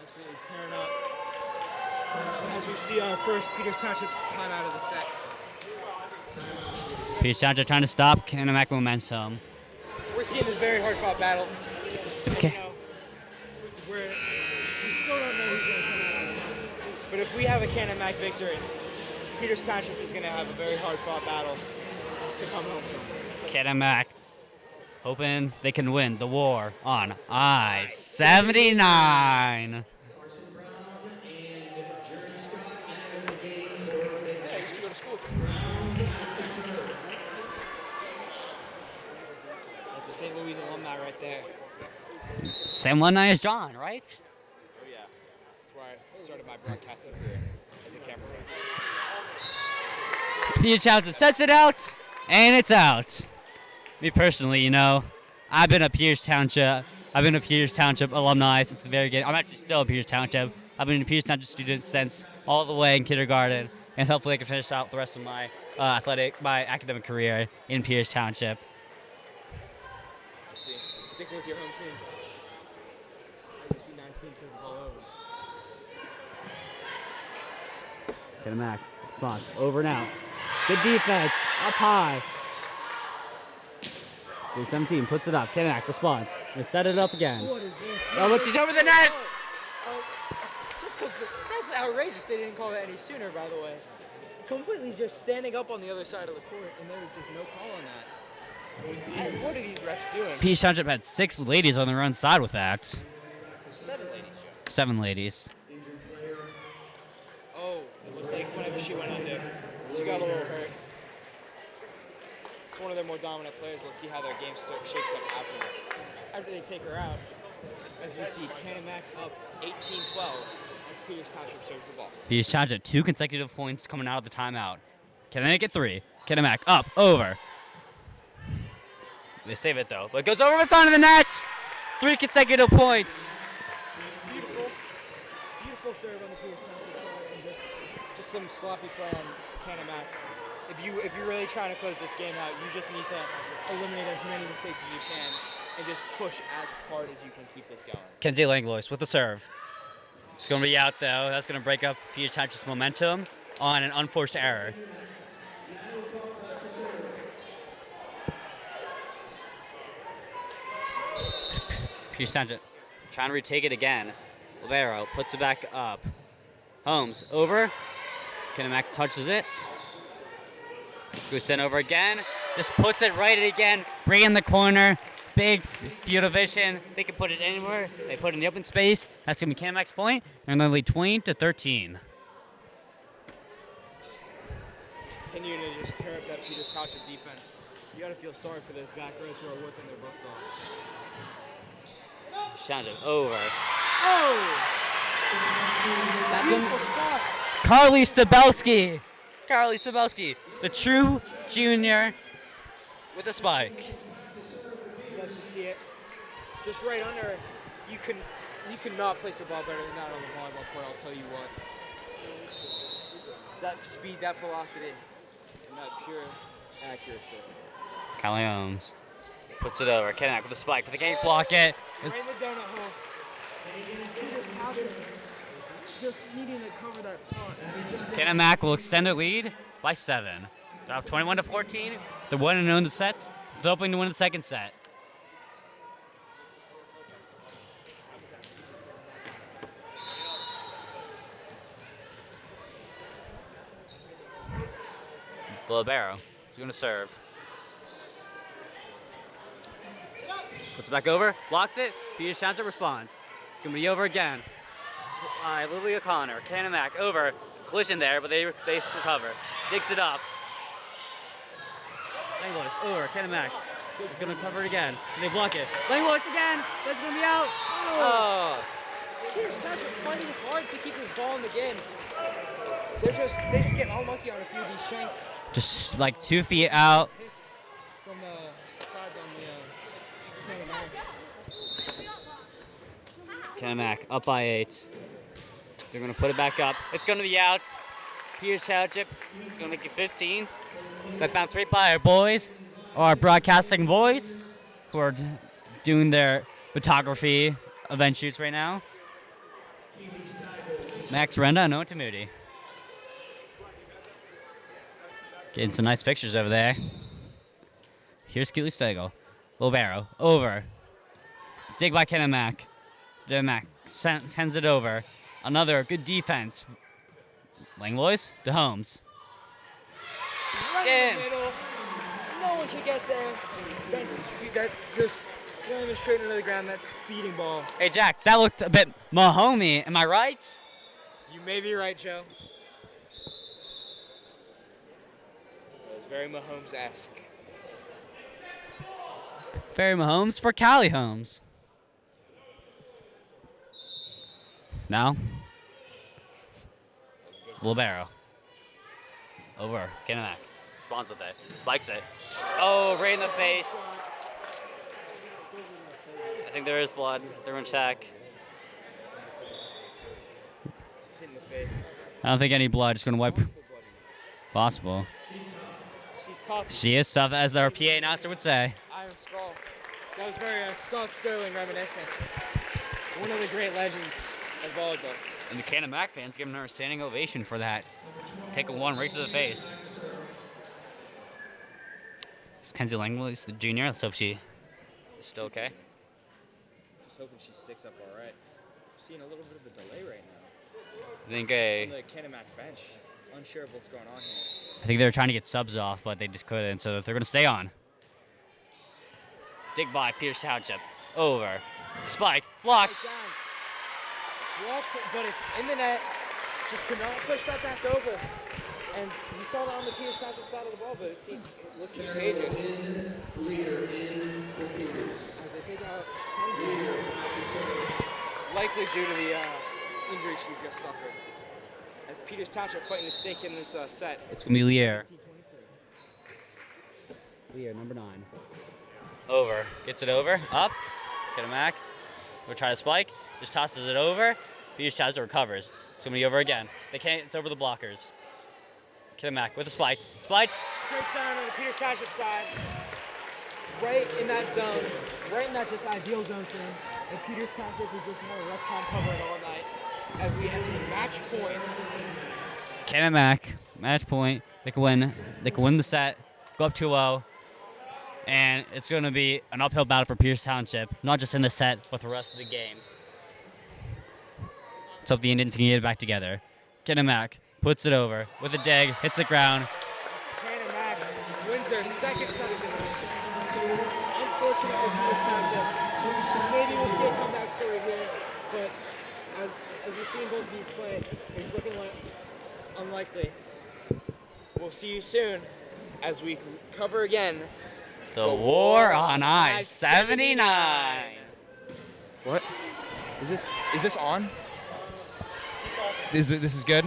Absolutely tearing up. As we see our first Peters Township's timeout of the set. Peters Township trying to stop Canon-Mac momentum. We're seeing this very hard-fought battle. Okay. You know, we still don't know who's going to come out on top. But if we have a Canon-Mac victory, Peters Township is going to have a very hard-fought battle to come home from. Canon-Mac hoping they can win the war on I-79. Carson Brown and Jerry Scott enter the game for Yeah, I used to go to school. Brown back to serve. That's a St. Louis alumni right there. Same alumni as John, right? Oh, yeah. That's where I started my broadcasting career as a cameraman. Peters Township sets it out, and it's out. Me personally, you know, I've been a Peters Township alumni since the very beginning. I'm actually still a Peters Township. I've been a Peters Township student since all the way in kindergarten, and hopefully I can finish out the rest of my my academic career in Peters Township. See, sticking with your home team. I see 19 turn the ball over. Canon-Mac response over now. Good defense, up high. 17 puts it up. Canon-Mac responds. They set it up again. What is this? Oh, look, she's over the net. That's outrageous. They didn't call it any sooner, by the way. Completely just standing up on the other side of the court, and there was just no call on that. What are these refs doing? Peters Township had 6 ladies on their own side with that. 7 ladies, Joe. 7 ladies. Oh, it looks like whenever she went under, she got a little hurt. It's one of their more dominant players. Let's see how their game shapes up after this. After they take her out, as we see Canon-Mac up 18-12 as Peters Township serves the ball. Peters Township 2 consecutive points coming out of the timeout. Can they make it 3? Canon-Mac up, over. They save it though, but it goes over what's on the net. 3 consecutive points. Beautiful serve on the Peters Township side, and just some sloppy play on Canon-Mac. If you're really trying to close this game out, you just need to eliminate as many mistakes as you can and just push as hard as you can keep this going. Kenzie Langlois with the serve. It's going to be out though. That's going to break up Peters Township's momentum on an unforced error. Peters Township trying to retake it again. Olvero puts it back up. Holmes over. Canon-Mac touches it. Goes sent over again. Just puts it right again. Bring in the corner. Big field of vision. They can put it anywhere. They put it in the open space. That's going to be Canon-Mac's point. And they'll lead 20-13. Continue to just tear up that Peters Township defense. You got to feel sorry for those back rows who are working their butts off. Township over. Oh! Beautiful spot. Carly Stabelski. Carly Stabelski, the true junior with a spike. You guys can see it. Just right under. You cannot place a ball better than that on the volleyball court, I'll tell you what. That speed, that velocity, and that pure accuracy. Callie Holmes puts it over. Canon-Mac with a spike, but they can't block it. Right in the donut hole. Peters Township just needing to cover that spot. Canon-Mac will extend their lead by 7. They're up 21-14. They're 1-0 in the sets. They're hoping to win the second set. Libero is going to serve. Puts it back over, blocks it. Peters Township responds. It's going to be over again. Lily O'Connor, Canon-Mac over. Collision there, but they still cover. Digs it up. Langlois over, Canon-Mac. He's going to cover it again. They block it. Langlois again. That's going to be out. Oh. Peters Township fighting hard to keep this ball in the game. They just get unlucky on a few of these shanks. Just like 2 feet out. Hits from the sides on the Canon-Mac up by 8. They're going to put it back up. It's going to be out. Peters Township is going to make it 15. That bounced right by our boys, our broadcasting boys, who are doing their photography event shoots right now. Max Renda and Owen Moody. Getting some nice pictures over there. Here's Keely Stegel. Libero. Over. Dig by Canon-Mac. Canon-Mac sends it over. Another good defense. Langlois to Holmes. right in the middle. No one can get there. That just slamming straight into the ground. That speeding ball. Hey, Jack, that looked a bit Mahomey. Am I right? You may be right, Joe. It was very Mahomes-esque. Barry Mahomes for Callie Holmes. Now, Libero. Over. Canon-Mac. Spawns with it. Spikes it. Oh, right in the face. I think there is blood. They're going to check. Hit in the face. I don't think any blood. Just going to wipe. Possible. She's tough. She is tough, as our PA announcer would say. Iron Skull. That was very Scott Sterling reminiscent. One of the great legends of volleyball. And the Canon-Mac fans giving her a standing ovation for that. Taking one right to the face. It's Kenzie Langlois, the junior. Let's hope she is still okay. Just hoping she sticks up all right. We're seeing a little bit of a delay right now. I think On the Canon-Mac bench. Unsure of what's going on here. I think they were trying to get subs off, but they just couldn't, so they're going to stay on. Dig by Peters Township. Over. Spike. Blocked. Right down. Blocked, but it's in the net. Just could not push that back over. And you saw that on the Peters Township side of the ball, but it looks contagious. Leader in for Peters. As they take out Kenzie. Likely due to the injury she just suffered. As Peters Township fighting to stake in this set. It's going to be Lier. Lier, number 9. Over. Gets it over. Up. Canon-Mac. We'll try to spike. Just tosses it over. Peters Township recovers. It's going to be over again. They can't. It's over the blockers. Canon-Mac with a spike. Spikes. Straight down on the Peters Township side. Right in that zone. Right in that just ideal zone for him. And Peters Township has just had a rough time covering all night. As we enter match point. Canon-Mac. Match point. They can win. They can win the set. Go up 2-0. And it's going to be an uphill battle for Peters Township, not just in the set, but the rest of the game. Let's hope the Indians can get it back together. Canon-Mac puts it over with a dig, hits the ground. Canon-Mac wins their second set of games. Unfortunate for Peters Township. Maybe we'll see a comeback story here, but as we've seen both of these play, it's looking unlikely. We'll see you soon as we cover again. The War on I-79. What? Is this on? This is good?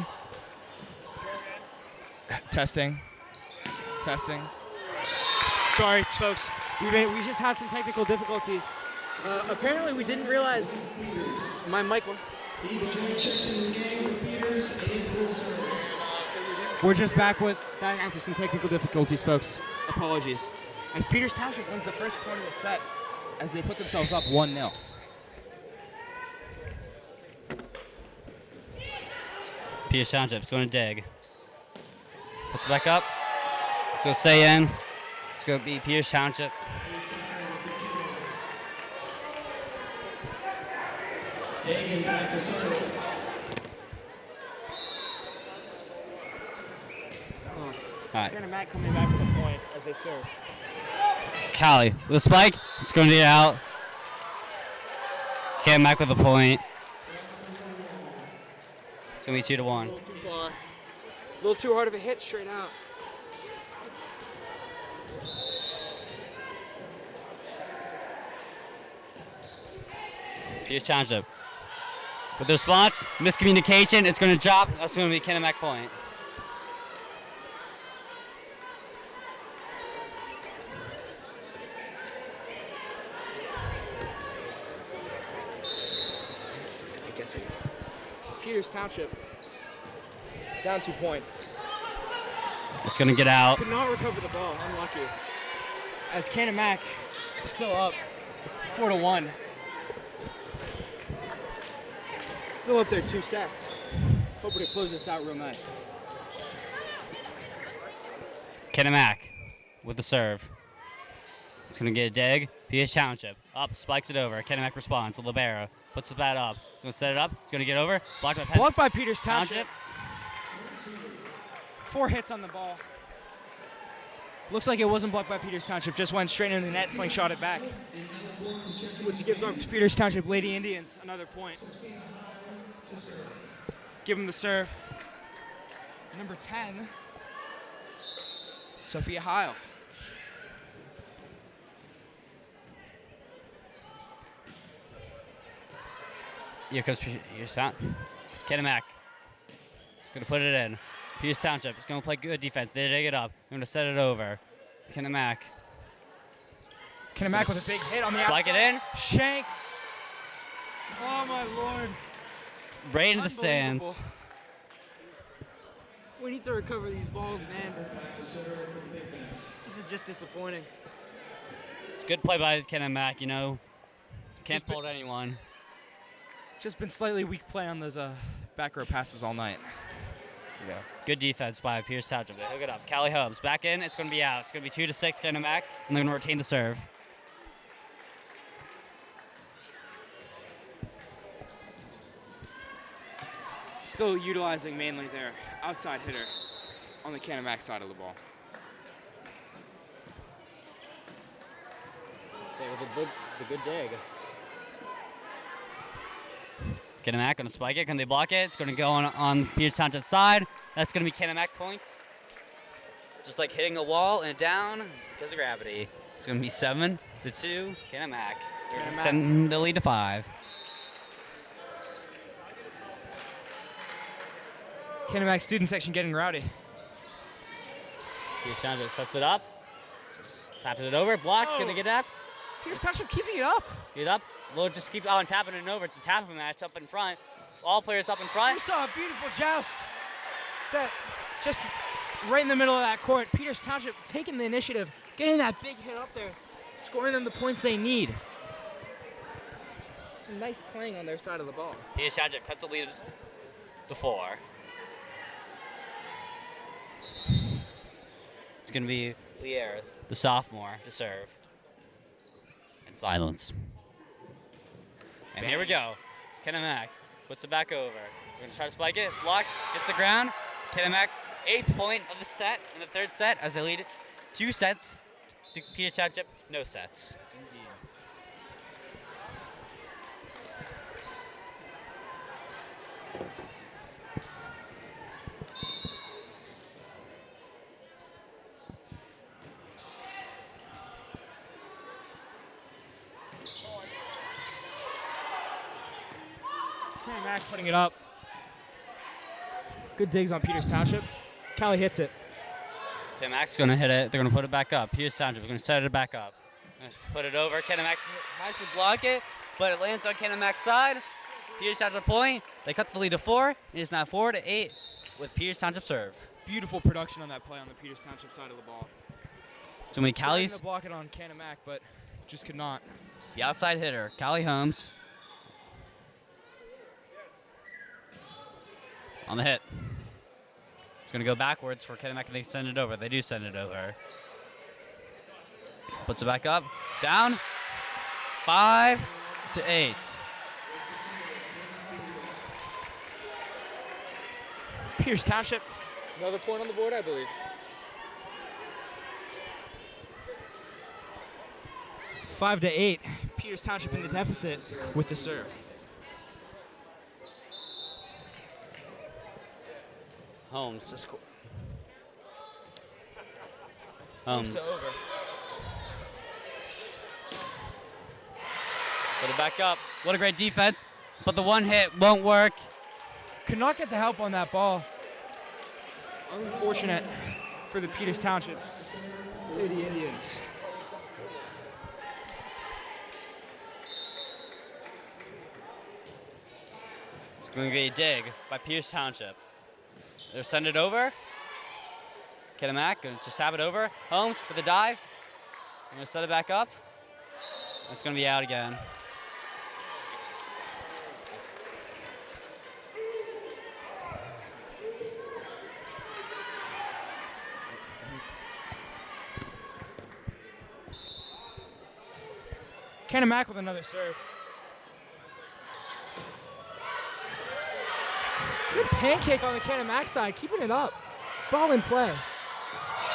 Testing. Sorry, folks. We just had some technical difficulties. Apparently, we didn't realize my mic was. We're just back after some technical difficulties, folks. Apologies. As Peters Township wins the first point of the set, as they put themselves up 1-0. Peters Township's going to dig. Puts it back up. It's going to stay in. It's going to be Peters Township. Taking back to serve. All right. Canon-Mac coming back with a point as they serve. Callie with a spike. It's going to get out. Canon-Mac with a point. It's going to be 2-1. A little too far. A little too hard of a hit straight out. Peters Township. With the response, miscommunication, it's going to drop. That's going to be Canon-Mac point. I guess it is. Peters Township down 2 points. It's going to get out. Could not recover the ball. Unlucky. As Canon-Mac still up 4-1. Still up there 2 sets. Hoping to close this out real nice. Canon-Mac with the serve. It's going to get a dig. Peters Township up, spikes it over. Canon-Mac responds. Libero puts the bat up. It's going to set it up. It's going to get over. Blocked by Peters Township. 4 hits on the ball. Looks like it wasn't blocked by Peters Township. Just went straight into the net, slingshot it back. Which gives our Peters Township Lady Indians another point. Give him the serve. Number 10, Sophia Heil. Here comes Peters Township. Canon-Mac. It's going to put it in. Peters Township is going to play good defense. They dig it up. They're going to set it over. Canon-Mac. Canon-Mac with a big hit on the spike it in. Shanked. Oh, my Lord. Right into the stands. We need to recover these balls, man. This is just disappointing. It's good play by Canon-Mac, you know. Can't hold anyone. Just been slightly weak play on those back row passes all night. Yeah. Good defense by Peters Township. They hook it up. Callie Holmes back in. It's going to be out. It's going to be 2-6 Canon-Mac, and they're going to retain the serve. Still utilizing mainly their outside hitter on the Canon-Mac side of the ball. So with the good dig. Canon-Mac going to spike it. Can they block it? It's going to go on Peters Township's side. That's going to be Canon-Mac points. Just like hitting a wall and down because of gravity. It's going to be 7-2 Canon-Mac. They're going to send the lead to 5. Canon-Mac student section getting rowdy. Peters Township sets it up. Just taps it over. Blocked. Going to get up. Peters Township keeping it up. Get it up. We'll just keep on tapping it over. It's a tapping match up in front. All players up in front. We saw a beautiful joust. That just right in the middle of that court. Peters Township taking the initiative, getting that big hit up there, scoring them the points they need. Some nice playing on their side of the ball. Peters Township cuts the lead to 4. It's going to be Lier, the sophomore, to serve. And silence. And here we go. Canon-Mac puts it back over. We're going to try to spike it. Blocked. Hits the ground. Canon-Mac's 8th point of the set in the 3rd set as they lead 2 sets to Peters Township. No sets. Indeed. Canon-Mac putting it up. Good digs on Peters Township. Callie hits it. Canon-Mac's going to hit it. They're going to put it back up. Peters Township, we're going to set it back up. Put it over. Canon-Mac tries to block it, but it lands on Canon-Mac's side. Peters Township point. They cut the lead to 4. It is now 4-8 with Peters Township serve. Beautiful production on that play on the Peters Township side of the ball. So many Trying Callie's. to block it on Canon-Mac, but just could not. The outside hitter, Callie Holmes. On the hit. It's going to go backwards for Canon-Mac, and they send it over. They do send it over. Puts it back up. Down. 5-8. Peters Township. Another point on the board, I believe. 5-8. Peters Township in the deficit with the serve. Holmes to score. Holmes. To over. Put it back up. What a great defense. But the one hit won't work. Could not get the help on that ball. Unfortunate for the Peters Township. They're the Indians. It's going to be a dig by Peters Township. They'll send it over. Canon-Mac going to just tap it over. Holmes with a dive. I'm going to set it back up. It's going to be out again. Canon-Mac with another serve. Good pancake on the Canon-Mac side, keeping it up. Ball in play.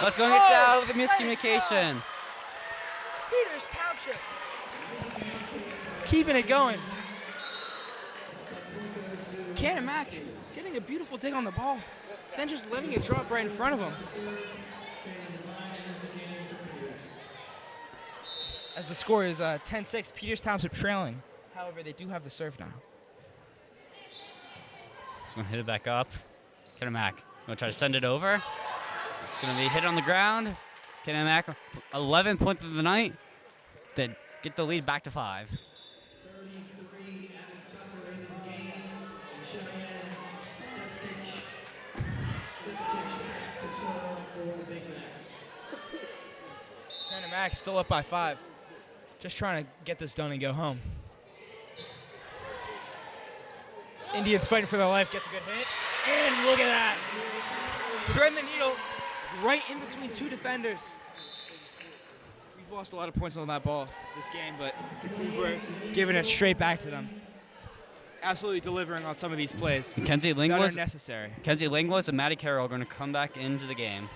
Let's go get down with the miscommunication. Peters Township. Keeping it going. Canon-Mac getting a beautiful dig on the ball, then just letting it drop right in front of him. As the score is 10-6, Peters Township trailing. However, they do have the serve now. He's going to hit it back up. Canon-Mac going to try to send it over. It's going to be hit on the ground. Canon-Mac, 11 points of the night. They get the lead back to 5. 33 at the tucker in the game. Cheyenne Stiptich back to serve for the Big Macs. Canon-Mac still up by 5. Just trying to get this done and go home. Indians fighting for their life, gets a good hit. And look at that. Threading the needle right in between two defenders. We've lost a lot of points on that ball this game, but it seems we're giving it straight back to them. Absolutely delivering on some of these plays. Kenzie That are Linglis, necessary. Kenzie Linglis and Matty Carroll are going to come back into the game.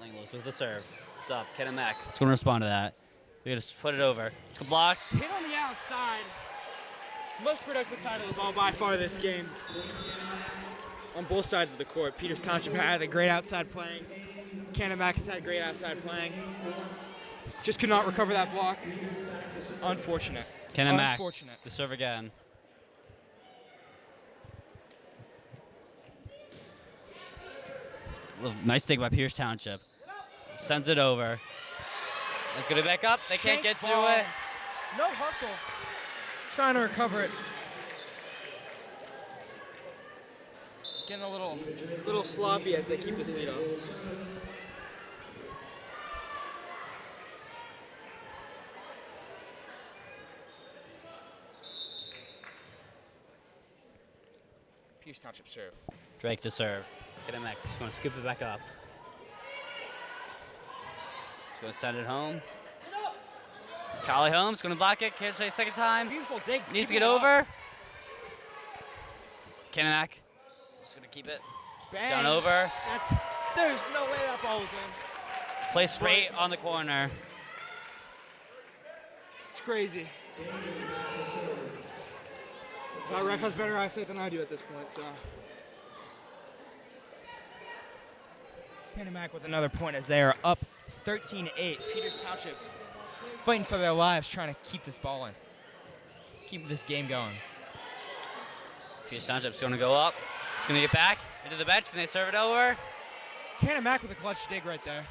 Linglis with the serve. What's up? Canon-Mac. It's going to respond to that. We got to put it over. It's blocked. Hit on the outside. Most productive side of the ball by far this game. On both sides of the court. Peters Township had a great outside playing. Canon-Mac has had great outside playing. Just could not recover that block. Unfortunate. Canon-Mac. Unfortunate. The serve again. Nice dig by Peters Township. Sends it over. It's going to back up. They can't get to it. No hustle. Trying to recover it. Getting a little sloppy as they keep this lead up. Peters Township serve. Drake to serve. Canon-Mac is going to scoop it back up. He's going to send it home. Collie Holmes going to block it. Can't say second time. Beautiful dig. Needs to get over. Canon-Mac just going to keep it. Bang. Down over. There's no way that ball was in. Placed right on the corner. It's crazy. That ref has better eyesight than I do at this point, so. Canon-Mac with another point as they are up 13-8. Peters Township fighting for their lives, trying to keep this ball in. Keep this game going. Peters Township's going to go up. It's going to get back into the bench. Can they serve it over? Canon-Mac with a clutch dig right there.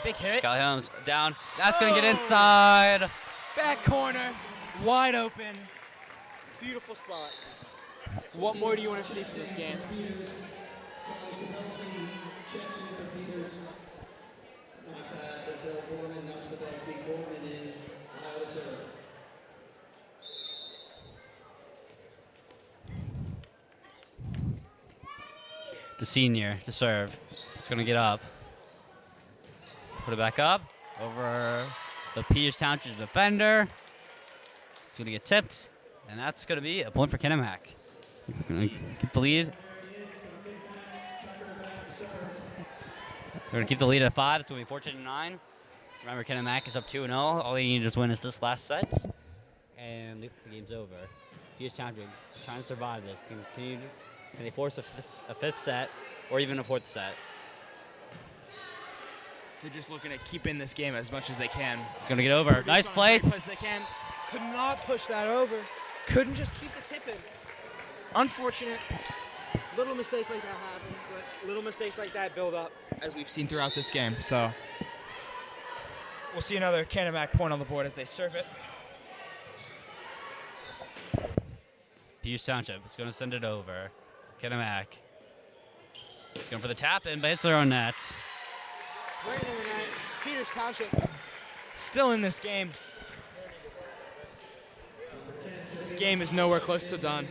Big hit. Collie Holmes down. That's going to get inside. Back corner, wide open. Beautiful spot. What more do you want to see from this game? The senior to serve. It's going to get up. Put it back up over the Peters Township defender. It's going to get tipped, and that's going to be a point for Canon-Mac. Going to keep the lead. We're going to keep the lead at 5. It's going to be 14-9. Remember, Canon-Mac is up 2-0. All they need to just win is this last set, and the game's over. Peters Township trying to survive this. Can they force a fifth set or even a fourth set? They're just looking at keeping this game as much as they can. It's going to get over. Nice place. As they can. Could not push that over. Couldn't just keep the tip in. Unfortunate. Little mistakes like that happen, but little mistakes like that build up. As we've seen throughout this game. So We'll see another Canon-Mac point on the board as they serve it. Peters Township is going to send it over. Canon-Mac. He's going for the tap in, but hits their own net. Right in the net. Peters Township still in this game. This game is nowhere close to done.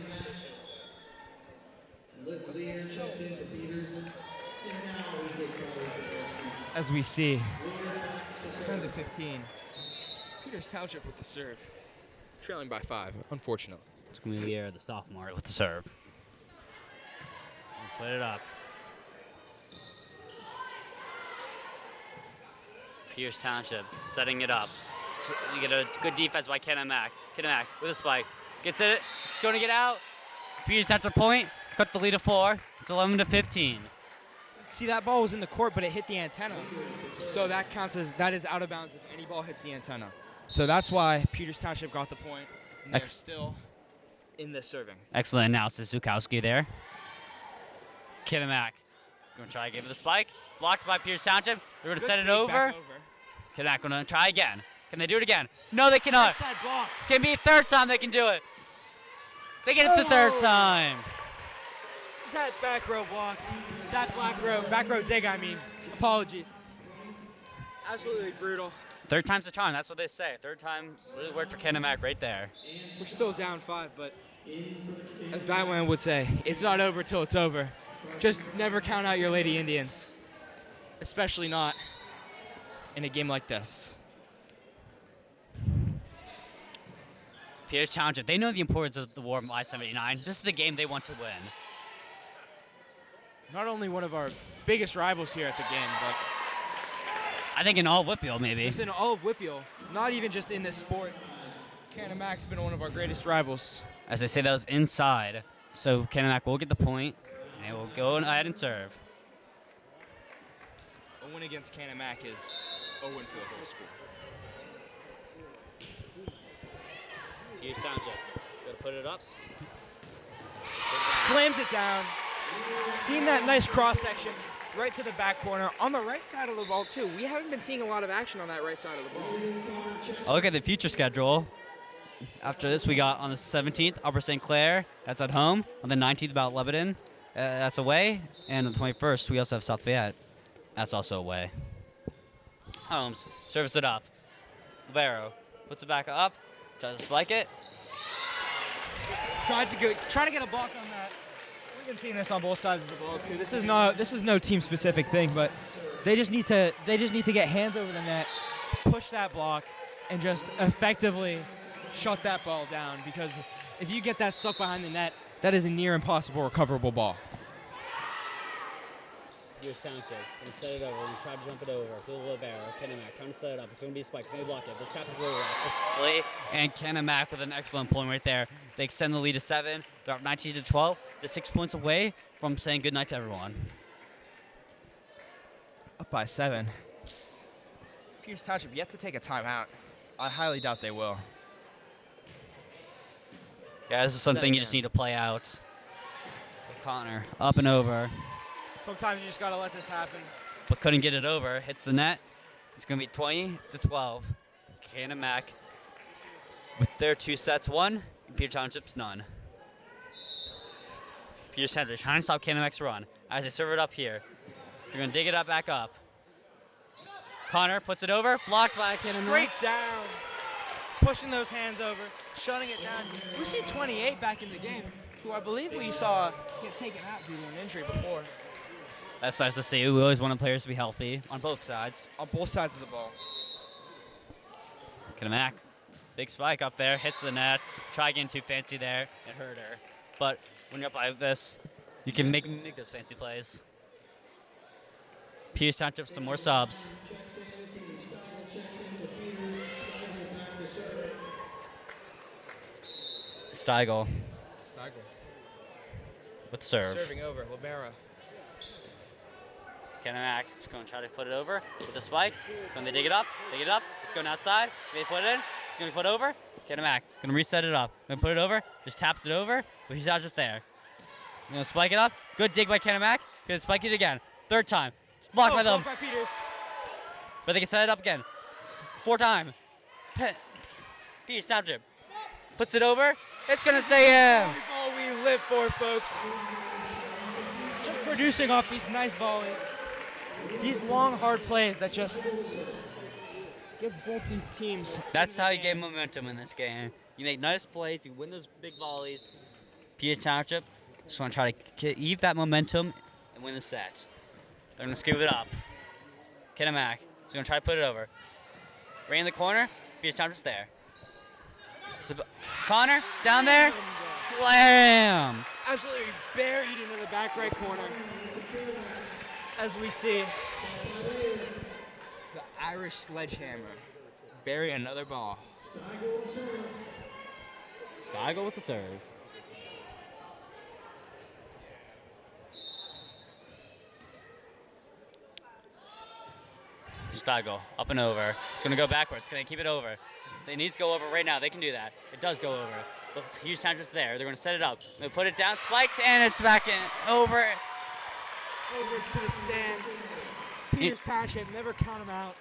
As we see, 10-15. Peters Township with the serve. Trailing by 5, unfortunately. It's going to be Lear, the sophomore, with the serve. Put it up. Peters Township setting it up. So you get a good defense by Canon-Mac. Canon-Mac with a spike. Gets it. It's going to get out. Peters Township point. Cut the lead to 4. It's 11-15. See, that ball was in the court, but it hit the antenna. So that counts as, that is out of bounds if any ball hits the antenna. So that's why Peters Township got the point. And they're still in this serving. Excellent analysis, Zukowski there. Canon-Mac going to try to give it the spike. Blocked by Peters Township. They're going to set it over. Canon-Mac going to try again. Can they do it again? No, they cannot. Can be third time they can do it. They get it the third time. That back row block, that back row dig, I mean. Apologies. Absolutely brutal. Third time's the charm. That's what they say. Third time really worked for Canon-Mac right there. We're still down 5, but as Batman would say, it's not over till it's over. Just never count out your Lady Indians, especially not in a game like this. Peters Township, they know the importance of the war of I-79. This is the game they want to win. Not only one of our biggest rivals here at the game, but I think in all of Whitfield, maybe. just in all of Whitfield, not even just in this sport. Canon-Mac's been one of our greatest rivals. As they say, that was inside. So Canon-Mac will get the point, and they will go ahead and serve. A win against Canon-Mac is a win for the whole school. Peters Township, got to put it up. Slams it down. Seeing that nice cross section right to the back corner on the right side of the ball too. We haven't been seeing a lot of action on that right side of the ball. I'll look at the future schedule. After this, we got on the 17th, Upper St. Clair. That's at home. On the 19th, about Lebanon. That's away. And on the 21st, we also have South Fayette. That's also away. Holmes serves it up. Libero puts it back up. Tries to spike it. Trying to get a block on that. We've been seeing this on both sides of the ball too. This is no team specific thing, but they just need to get hands over the net, push that block, and just effectively shut that ball down, because if you get that stuck behind the net, that is a near impossible recoverable ball. Peters Township, going to set it over, and try to jump it over to the Libero. Canon-Mac trying to set it up. It's going to be a spike. Can they block it? This trap is really right. And Canon-Mac with an excellent point right there. They extend the lead to 7. They're up 19-12. They're 6 points away from saying goodnight to everyone. Up by 7. Peters Township yet to take a timeout. I highly doubt they will. Yeah, this is something you just need to play out. Connor, up and over. Sometimes you just gotta let this happen. But couldn't get it over. Hits the net. It's going to be 20-12. Canon-Mac with their 2 sets won. Peters Township's none. Peters Township trying to stop Canon-Mac's run as they serve it up here. They're going to dig it up back up. Connor puts it over. Blocked by Canon-Mac. Straight down. Pushing those hands over. Shutting it down. We see 28 back in the game, who I believe we saw get taken out due to an injury before. That's nice to see. We always want the players to be healthy on both sides. On both sides of the ball. Canon-Mac, big spike up there, hits the nets. Try getting too fancy there, it hurt her. But when you're up like this, you can make those fancy plays. Peters Township, some more subs. Steigel. with serve. Serving over, Libero. Canon-Mac is going to try to put it over with the spike. When they dig it up. It's going outside. They put it in. It's going to be put over. Canon-Mac going to reset it up. Going to put it over. Just taps it over. But he's out just there. Going to spike it up. Good dig by Canon-Mac. Going to spike it again. Third time. It's blocked by them. By Peters. But they can set it up again. Fourth time. Peters Township puts it over. It's going to stay in. Volleyball we live for, folks. Just producing off these nice volleys. These long, hard plays that just gives both these teams. That's how you get momentum in this game. You make nice plays, you win those big volleys. Peters Township just want to try to keep that momentum and win the set. They're going to scoop it up. Canon-Mac is going to try to put it over. Right in the corner, Peters Township's there. So, Connor, down there, slam! Absolutely buried into the back right corner. As we see, The Irish sledgehammer. Bury another ball. Stiegel with the serve. Stiegel, up and over. It's going to go backwards. It's going to keep it over. It needs to go over right now. They can do that. It does go over. Look, huge Township's there. They're going to set it up. They put it down, spiked, and it's back in. Over. over to the stands. Peters Township, never count them out.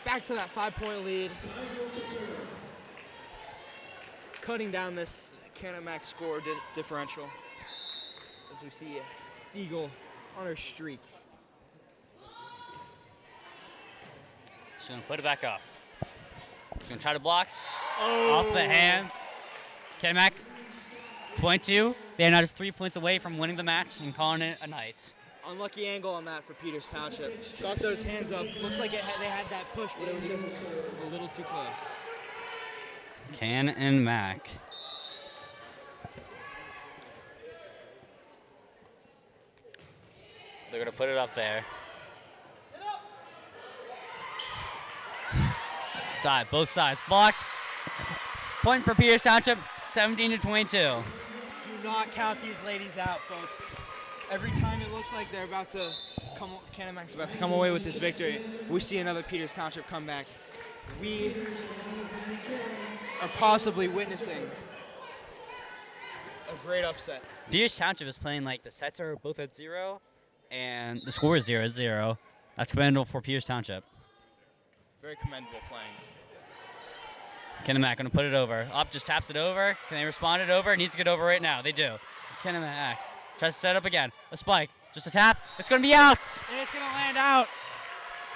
Back to that 5-point lead. Cutting down this Canon-Mac score differential. As we see Stiegel on her streak. She's going to put it back up. She's going to try to block. Off the hands. Canon-Mac, 22. They are now just 3 points away from winning the match and calling it a night. Unlucky angle on that for Peters Township. Got those hands up. Looks like they had that push, but it was just a little too close. Canon-Mac. They're going to put it up there. Dive, both sides. Blocked. Point for Peters Township, 17-22. Do not count these ladies out, folks. Every time it looks like they're about to come, Canon-Mac's about to come away with this victory, we see another Peters Township comeback. We are possibly witnessing a great upset. Peters Township is playing like the sets are both at 0 and the score is 0-0. That's commendable for Peters Township. Very commendable playing. Canon-Mac going to put it over. Up, just taps it over. Can they respond it over? It needs to get over right now. They do. Canon-Mac tries to set up again. A spike. Just a tap. It's going to be out. And it's going to land out.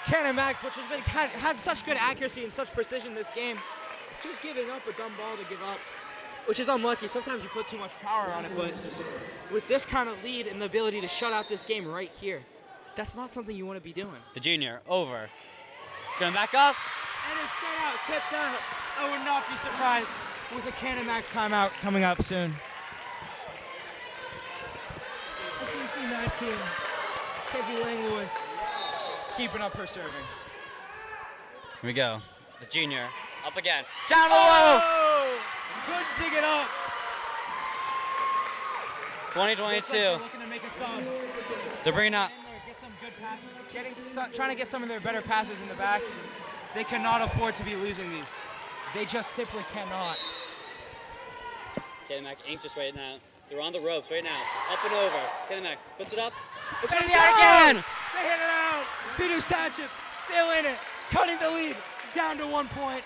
Canon-Mac, which has had such good accuracy and such precision this game, just giving up a dumb ball to give up, which is unlucky. Sometimes you put too much power on it, but with this kind of lead and the ability to shut out this game right here, that's not something you want to be doing. The junior over. It's going back up. And it's set out, tipped out. I would not be surprised with a Canon-Mac timeout coming up soon. SEC 19, Kenzie Lang-Lewis keeping up her serving. Here we go. The junior up again. Down low. Oh! Couldn't dig it up. 20-22. Looking to make a sub. They're bringing out. Get some good passes. Trying to get some of their better passes in the back. They cannot afford to be losing these. They just simply cannot. Canon-Mac anxious right now. They're on the ropes right now. Up and over. Canon-Mac puts it up. It's going to be out again. They hit it out. Peters Township still in it. Cutting the lead down to 1 point.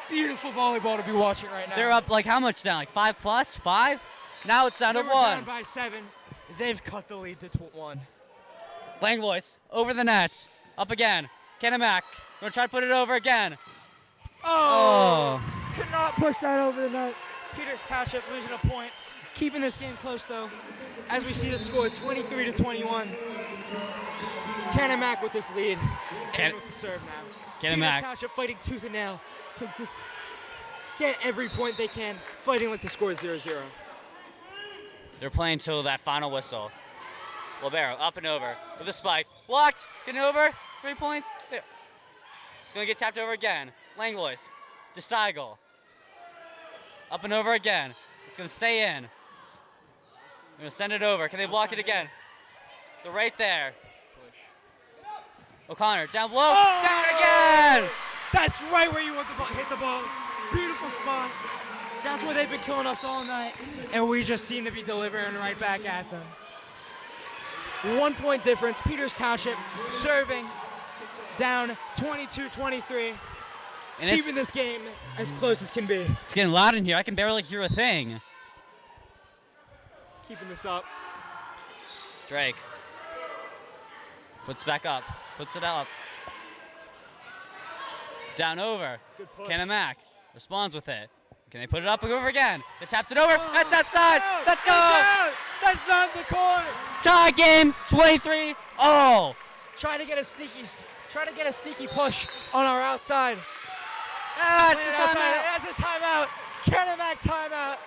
Beautiful volleyball to be watching right now. They're up like how much down? Like 5+? 5? Now it's down to 1. Down by 7. They've cut the lead to 1. Langvoice over the net. Up again. Canon-Mac. Gonna try to put it over again. Oh! Could not push that over the net. Peters Township losing a point. Keeping this game close though. As we see the score 23-21. Canon-Mac with this lead. And with the serve now. Canon-Mac. Peters Township fighting tooth and nail to just get every point they can. Fighting like the score is 0-0. They're playing till that final whistle. Libero up and over with a spike. Blocked. Getting over. 3 points. There. It's going to get tapped over again. Langlois. DeSteigel. Up and over again. It's going to stay in. They're going to send it over. Can they block it again? They're right there. O'Connor down below. Down again! That's right where you want the ball. Hit the ball. Beautiful spot. That's where they've been killing us all night. And we just seem to be delivering right back at them. 1 point difference. Peters Township serving down 22-23. And Keeping this game as close as can be. It's getting loud in here. I can barely hear a thing. Keeping this up. Drake puts back up. Puts it up. Down over. Canon-Mac responds with it. Can they put it up and over again? They taps it over. That's outside. Let's go. That's not the court. Tie game. 23. Oh. Trying to get a sneaky push on our outside. It's a timeout. That's a timeout. Canon-Mac timeout.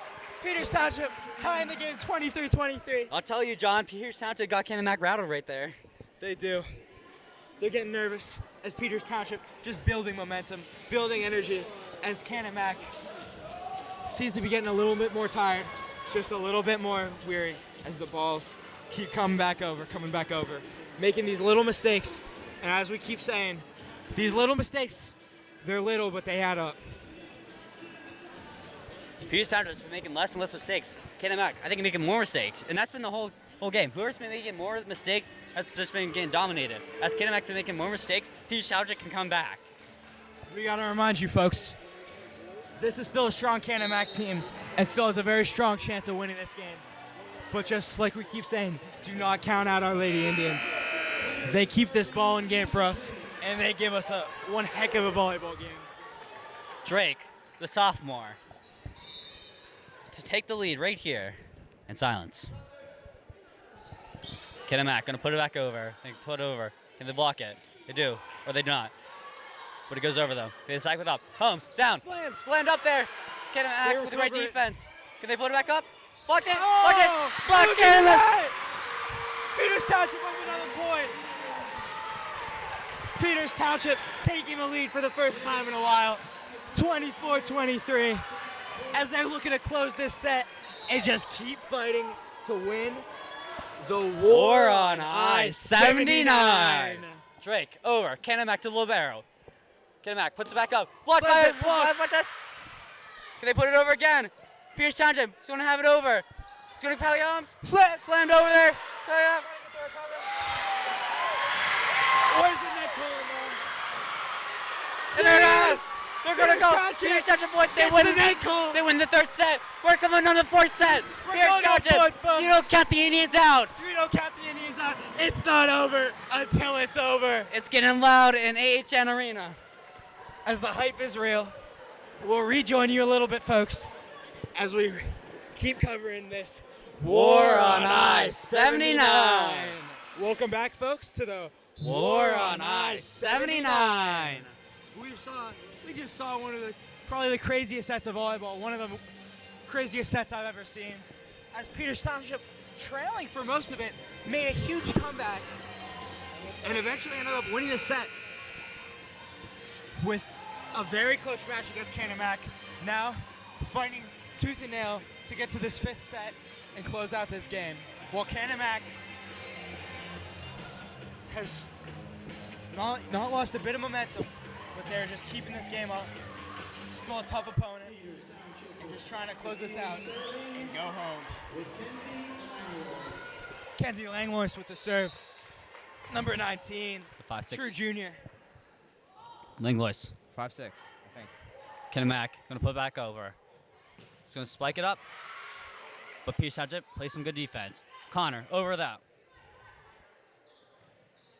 Peters Township tying the game 23-23. I'll tell you, John. Peters Township got Canon-Mac rattled right there. They do. They're getting nervous as Peters Township just building momentum, building energy as Canon-Mac seems to be getting a little bit more tired, just a little bit more weary as the balls keep coming back over, making these little mistakes. And as we keep saying, these little mistakes, they're little, but they add up. Peters Township's been making less and less mistakes. Canon-Mac, I think, making more mistakes, and that's been the whole game. Whoever's been making more mistakes has just been getting dominated. As Canon-Mac's been making more mistakes, Peters Township can come back. We gotta remind you folks, this is still a strong Canon-Mac team and still has a very strong chance of winning this game. But just like we keep saying, do not count out our Lady Indians. They keep this ball in game for us, and they give us one heck of a volleyball game. Drake, the sophomore, to take the lead right here in silence. Canon-Mac gonna put it back over. They put it over. Can they block it? They do, or they do not. But it goes over though. They cycle it up. Holmes down. Slammed up there. Canon-Mac with the right defense. Can they put it back up? Blocked it. Blocked it. Blocked it. Peters Township with another point. Peters Township taking the lead for the first time in a while. 24-23. As they're looking to close this set and just keep fighting to win the War on Ice 79. Drake over. Canon-Mac to Libero. Canon-Mac puts it back up. Blocked by it. Can they put it over again? Peters Township is going to have it over. It's going to Pally Holmes. Slammed over there. Where's the net calling, man? And there it is. They're going to go. Township. Peters Township point. They win the net call. They win the third set. We're coming on the fourth set. Peters Township. You don't count the Indians out. We don't count the Indians out. It's not over until it's over. It's getting loud in AHN Arena. As the hype is real, we'll rejoin you a little bit, folks, as we keep covering this War on Ice 79. Welcome back, folks, to the War on Ice 79. We just saw one of probably the craziest sets of volleyball, one of the craziest sets I've ever seen. As Peters Township, trailing for most of it, made a huge comeback and eventually ended up winning the set with a very close match against Canon-Mac. Now fighting tooth and nail to get to this fifth set and close out this game. While Canon-Mac has not lost a bit of momentum, but they're just keeping this game up. Still a tough opponent, and just trying to close this out and go home. Kenzie Langlois with the serve. Number 19, The 5'6". true junior. Langlois. 5'6", I think. Canon-Mac gonna put it back over. He's gonna spike it up. But Peters Township plays some good defense. Connor over that.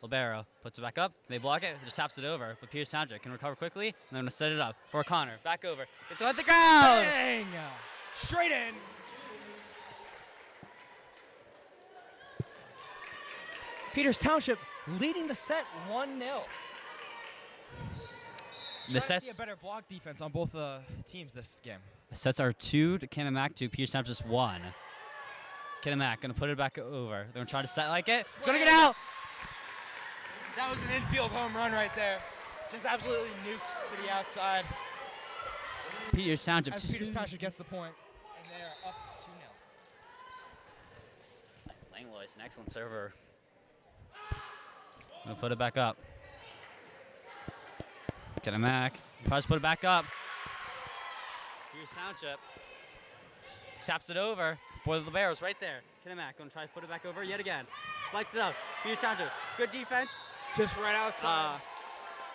Libero puts it back up. They block it. Just taps it over. But Peters Township can recover quickly. And they're gonna set it up for Connor. Back over. It's on the ground. Bang! Straight in. Peters Township leading the set 1-0. The Trying to see sets, a better block defense on both teams this game. the sets are 2 to Canon-Mac, 2. Peters Township just 1. Canon-Mac gonna put it back over. They're gonna try to set like it. It's gonna get out. That was an infield home run right there. Just absolutely nuked to the outside. Peters Township. As Peters Township gets the point, and they are up Voice, an excellent server. Gonna put it back up. Canon-Mac tries to put it back up. Here's Township. Taps it over for the Liberos right there. Canon-Mac gonna try to put it back over yet again. Spikes it up. Here's Township. Good defense. Just right outside.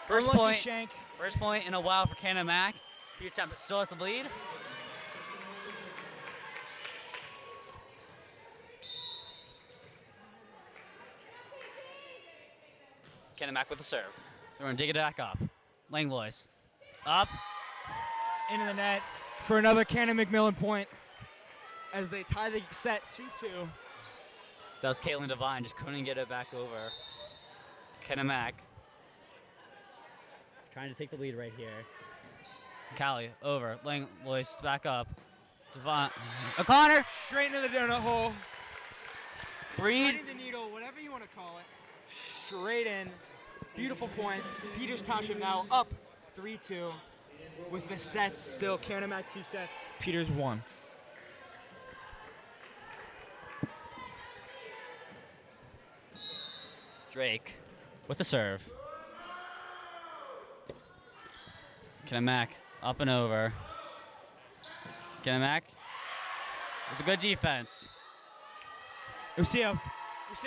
First Unlucky point. shank. First point in a while for Canon-Mac. Here's Township still has the lead. Canon-Mac with the serve. They're gonna dig it back up. Langlois. Up. Into the net for another Canon-McMillan point as they tie the set 2-2. That was Caitlin Devine, just couldn't get it back over. Canon-Mac. Trying to take the lead right here. Callie, over. Langlois, back up. Devine. O'Connor! Straight into the donut hole. Reed. Threading the needle, whatever you want to call it. Straight in. Beautiful point. Peters Township now up 3-2 with the stats still. Canon-Mac 2 sets. Peters 1. Drake with the serve. Canon-Mac up and over. Canon-Mac with a good defense. We see a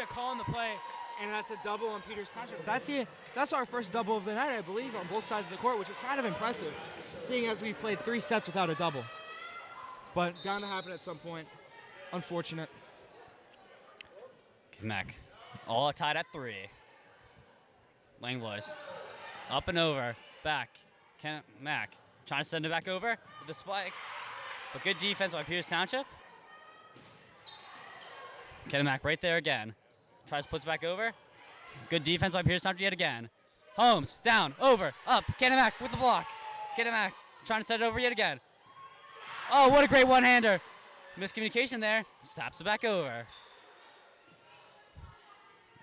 call on the play, and that's a double on Peters Township. That's our first double of the night, I believe, on both sides of the court, which is kind of impressive, seeing as we played 3 sets without a double. But bound to happen at some point. Unfortunate. Mac all tied at 3. Langlois up and over, back. Mac trying to send it back over with the spike. But good defense by Peters Township. Mac right there again. Tries to put it back over. Good defense by Peters Township yet again. Holmes down, over, up. Mac with the block. Mac trying to set it over yet again. Oh, what a great one-hander. Miscommunication there. Slaps it back over.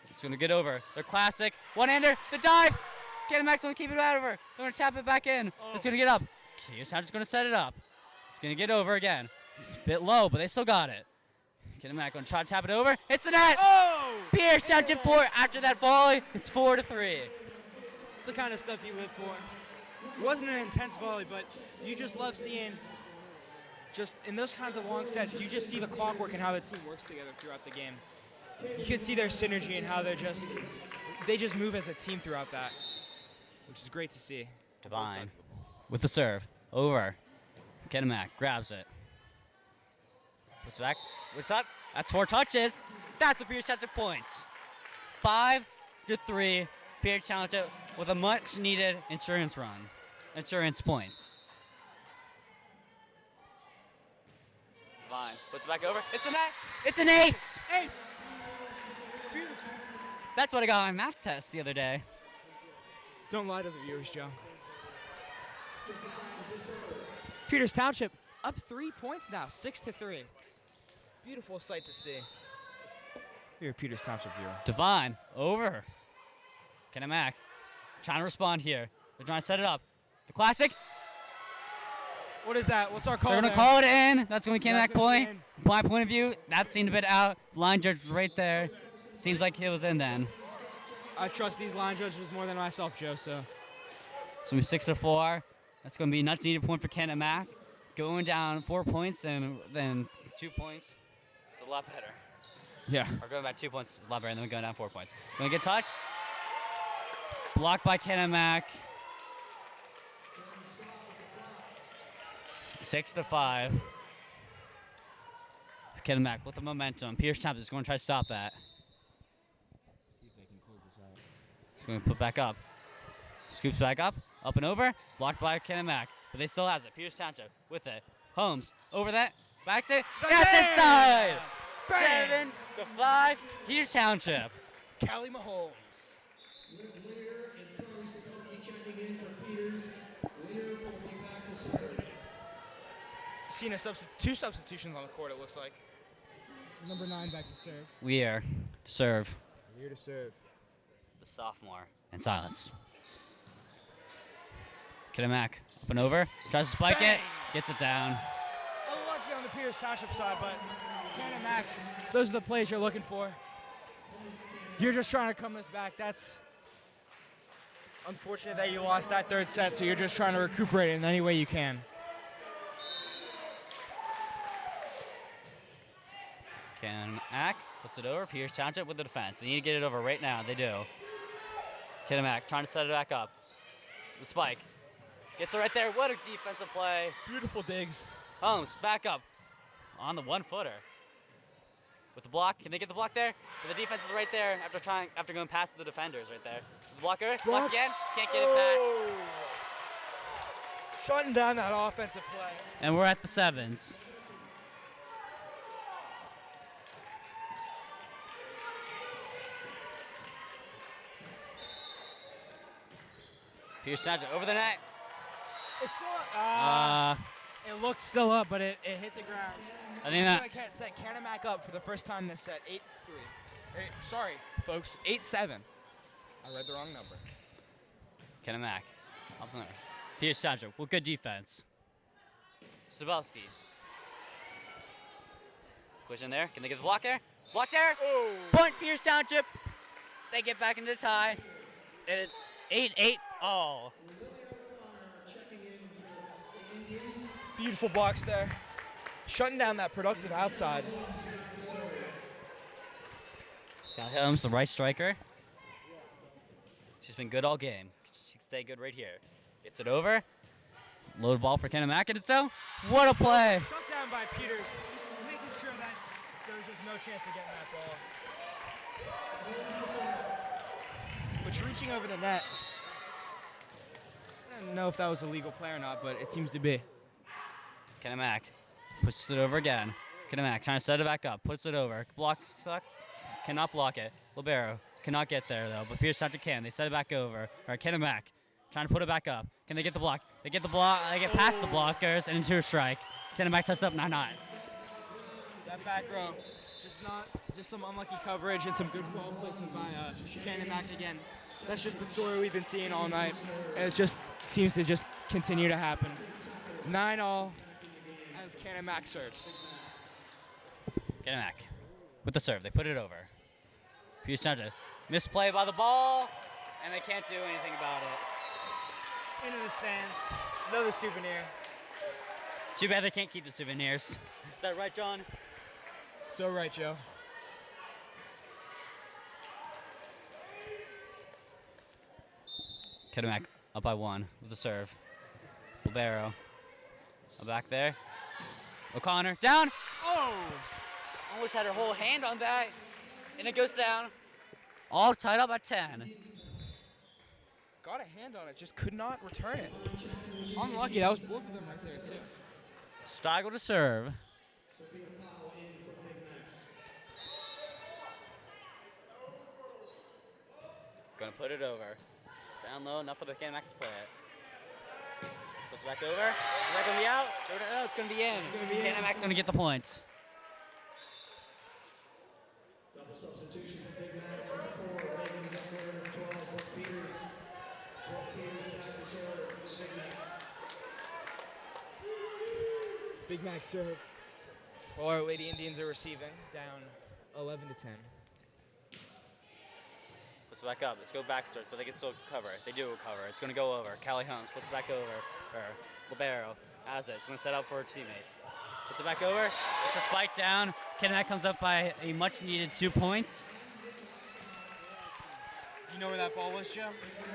It's going to get over. They're classic. One-hander, the dive. Mac's going to keep it out of her. They're going to tap it back in. It's going to get up. Peters Township's going to set it up. It's going to get over again. It's a bit low, but they still got it. Mac going to try to tap it over. It's the net. Oh! Peters Township 4 after that volley. It's 4-3. It's the kind of stuff you live for. It wasn't an intense volley, but you just love seeing, just in those kinds of long sets, you just see the clockwork and how the team works together throughout the game. You can see their synergy and how they just move as a team throughout that, which is great to see. Devine with the serve. Over. Mac grabs it. Puts it back. What's up? That's 4 touches. That's a Peters Township points. 5-3. Peters Township with a much-needed insurance run. Insurance points. Devine puts it back over. It's a net. It's an ace. Ace! Beautiful. That's what I got on my math test the other day. Don't lie to the viewers, Joe. Peters Township up 3 points now, 6-3. Beautiful sight to see. You're a Peters Township viewer. Devine over. Mac trying to respond here. They're trying to set it up. The classic. What is that? What's our call? They're going to call it in. That's going to be Mac point. My point of view, that seemed a bit out. The line judge was right there. Seems like it was in then. I trust these line judges more than myself, Joe, so. So we're 6-4. That's going to be a much needed point for Mac. Going down 4 points and then 2 points. It's a lot better. Yeah. Or going back 2 points is a lot better than going down 4 points. Going to get touched. Blocked by Mac. 6-5. Mac with the momentum. Peters Township is going to try to stop that. See if they can close this out. He's going to put back up. Scoops back up and over. Blocked by Mac. But they still has it. Peters Township with it. Holmes over that. Back to that's inside. 7-5. Peters Township. Callie Mahomes. Lear and Kelly Stokowski checking in from Peters. Lear will be back to serve. Seen two substitutions on the court, it looks like. Number 9 back to serve. Weir to serve. Weir to serve. The sophomore. And silence. Mac up and over. Tries to spike it. Gets it down. Unlucky on the Peters Township side, but Mac, those are the plays you're looking for. You're just trying to come this back. That's unfortunate that you lost that third set, so you're just trying to recuperate it in any way you can. Canon-McMillan puts it over. Pierce Township with the defense. They need to get it over right now. They do. Canon-McMillan trying to set it back up. The spike. Gets it right there. What a defensive play. Beautiful digs. Holmes, back up. On the one-footer. With the block. Can they get the block there? But the defense is right there after going past the defenders right there. The blocker. Block again. Can't get it past. Shutting down that offensive play. And we're at the sevens. Pierce Township over the net. It's still up. It looked still up, but it hit the ground. I think that. I can't set Canon-McMillan up for the first time this set. 8-3. Sorry, folks. 8-7. I read the wrong number. Canon-McMillan. Up there. Pierce Township with good defense. Stabelski. Push in there. Can they get the block there? Block there. Oh. Point Pierce Township. They get back into the tie. And it's 8-8 all. Beautiful blocks there. Shutting down that productive outside. Got Helms, the right striker. She's been good all game. She can stay good right here. Gets it over. Load ball for Canon-McMillan, and so what a play! Shut down by Peters, making sure that there's just no chance of getting that ball. Which reaching over the net. I don't know if that was a legal play or not, but it seems to be. Canon-McMillan puts it over again. Canon-McMillan trying to set it back up, puts it over. Blocks, sucks, cannot block it. Libero cannot get there though, but Pierce Township can. They set it back over. All right, Canon-McMillan trying to put it back up. Can they get the block? They get the block. They get past the blockers and into a strike. Canon-McMillan touched up 9-9. That back row, just some unlucky coverage and some good ball placement by Canon-McMillan again. That's just the story we've been seeing all night, and it just seems to just continue to happen. 9-all as Canon-McMillan serves. Canon-McMillan with the serve. They put it over. Pierce Township misplay by the ball, and they can't do anything about it. Into the stands. Another souvenir. Too bad they can't keep the souvenirs. Is that right, John? So right, Joe. Canon-McMillan up by 1 with the serve. Libero back there. O'Connor down. Oh! Almost had her whole hand on that, and it goes down. All tied up at 10. Got a hand on it, just could not return it. Unlucky, that was both of them right there, too. Steigel to serve. Gonna put it over. Down low, enough for the Canon-McMillan to play it. Puts it back over. Is that gonna be out? No, it's gonna be in. Canon-McMillan's gonna get the points. Double substitution for Big Max in the forward, making the number 12, Brooke Peters. Brooke Peters back to serve for Big Max. Big Mac serve. Well, our Lady Indians are receiving, down 11-10. Puts it back up. Let's go backstairs, but they can still cover it. They do recover. It's going to go over. Callie Holmes puts it back over. Her. Libero has it. It's going to set up for her teammates. Puts it back over. Just a spike down. Canon-McMillan comes up by a much-needed 2 points. You know where that ball was, Joe?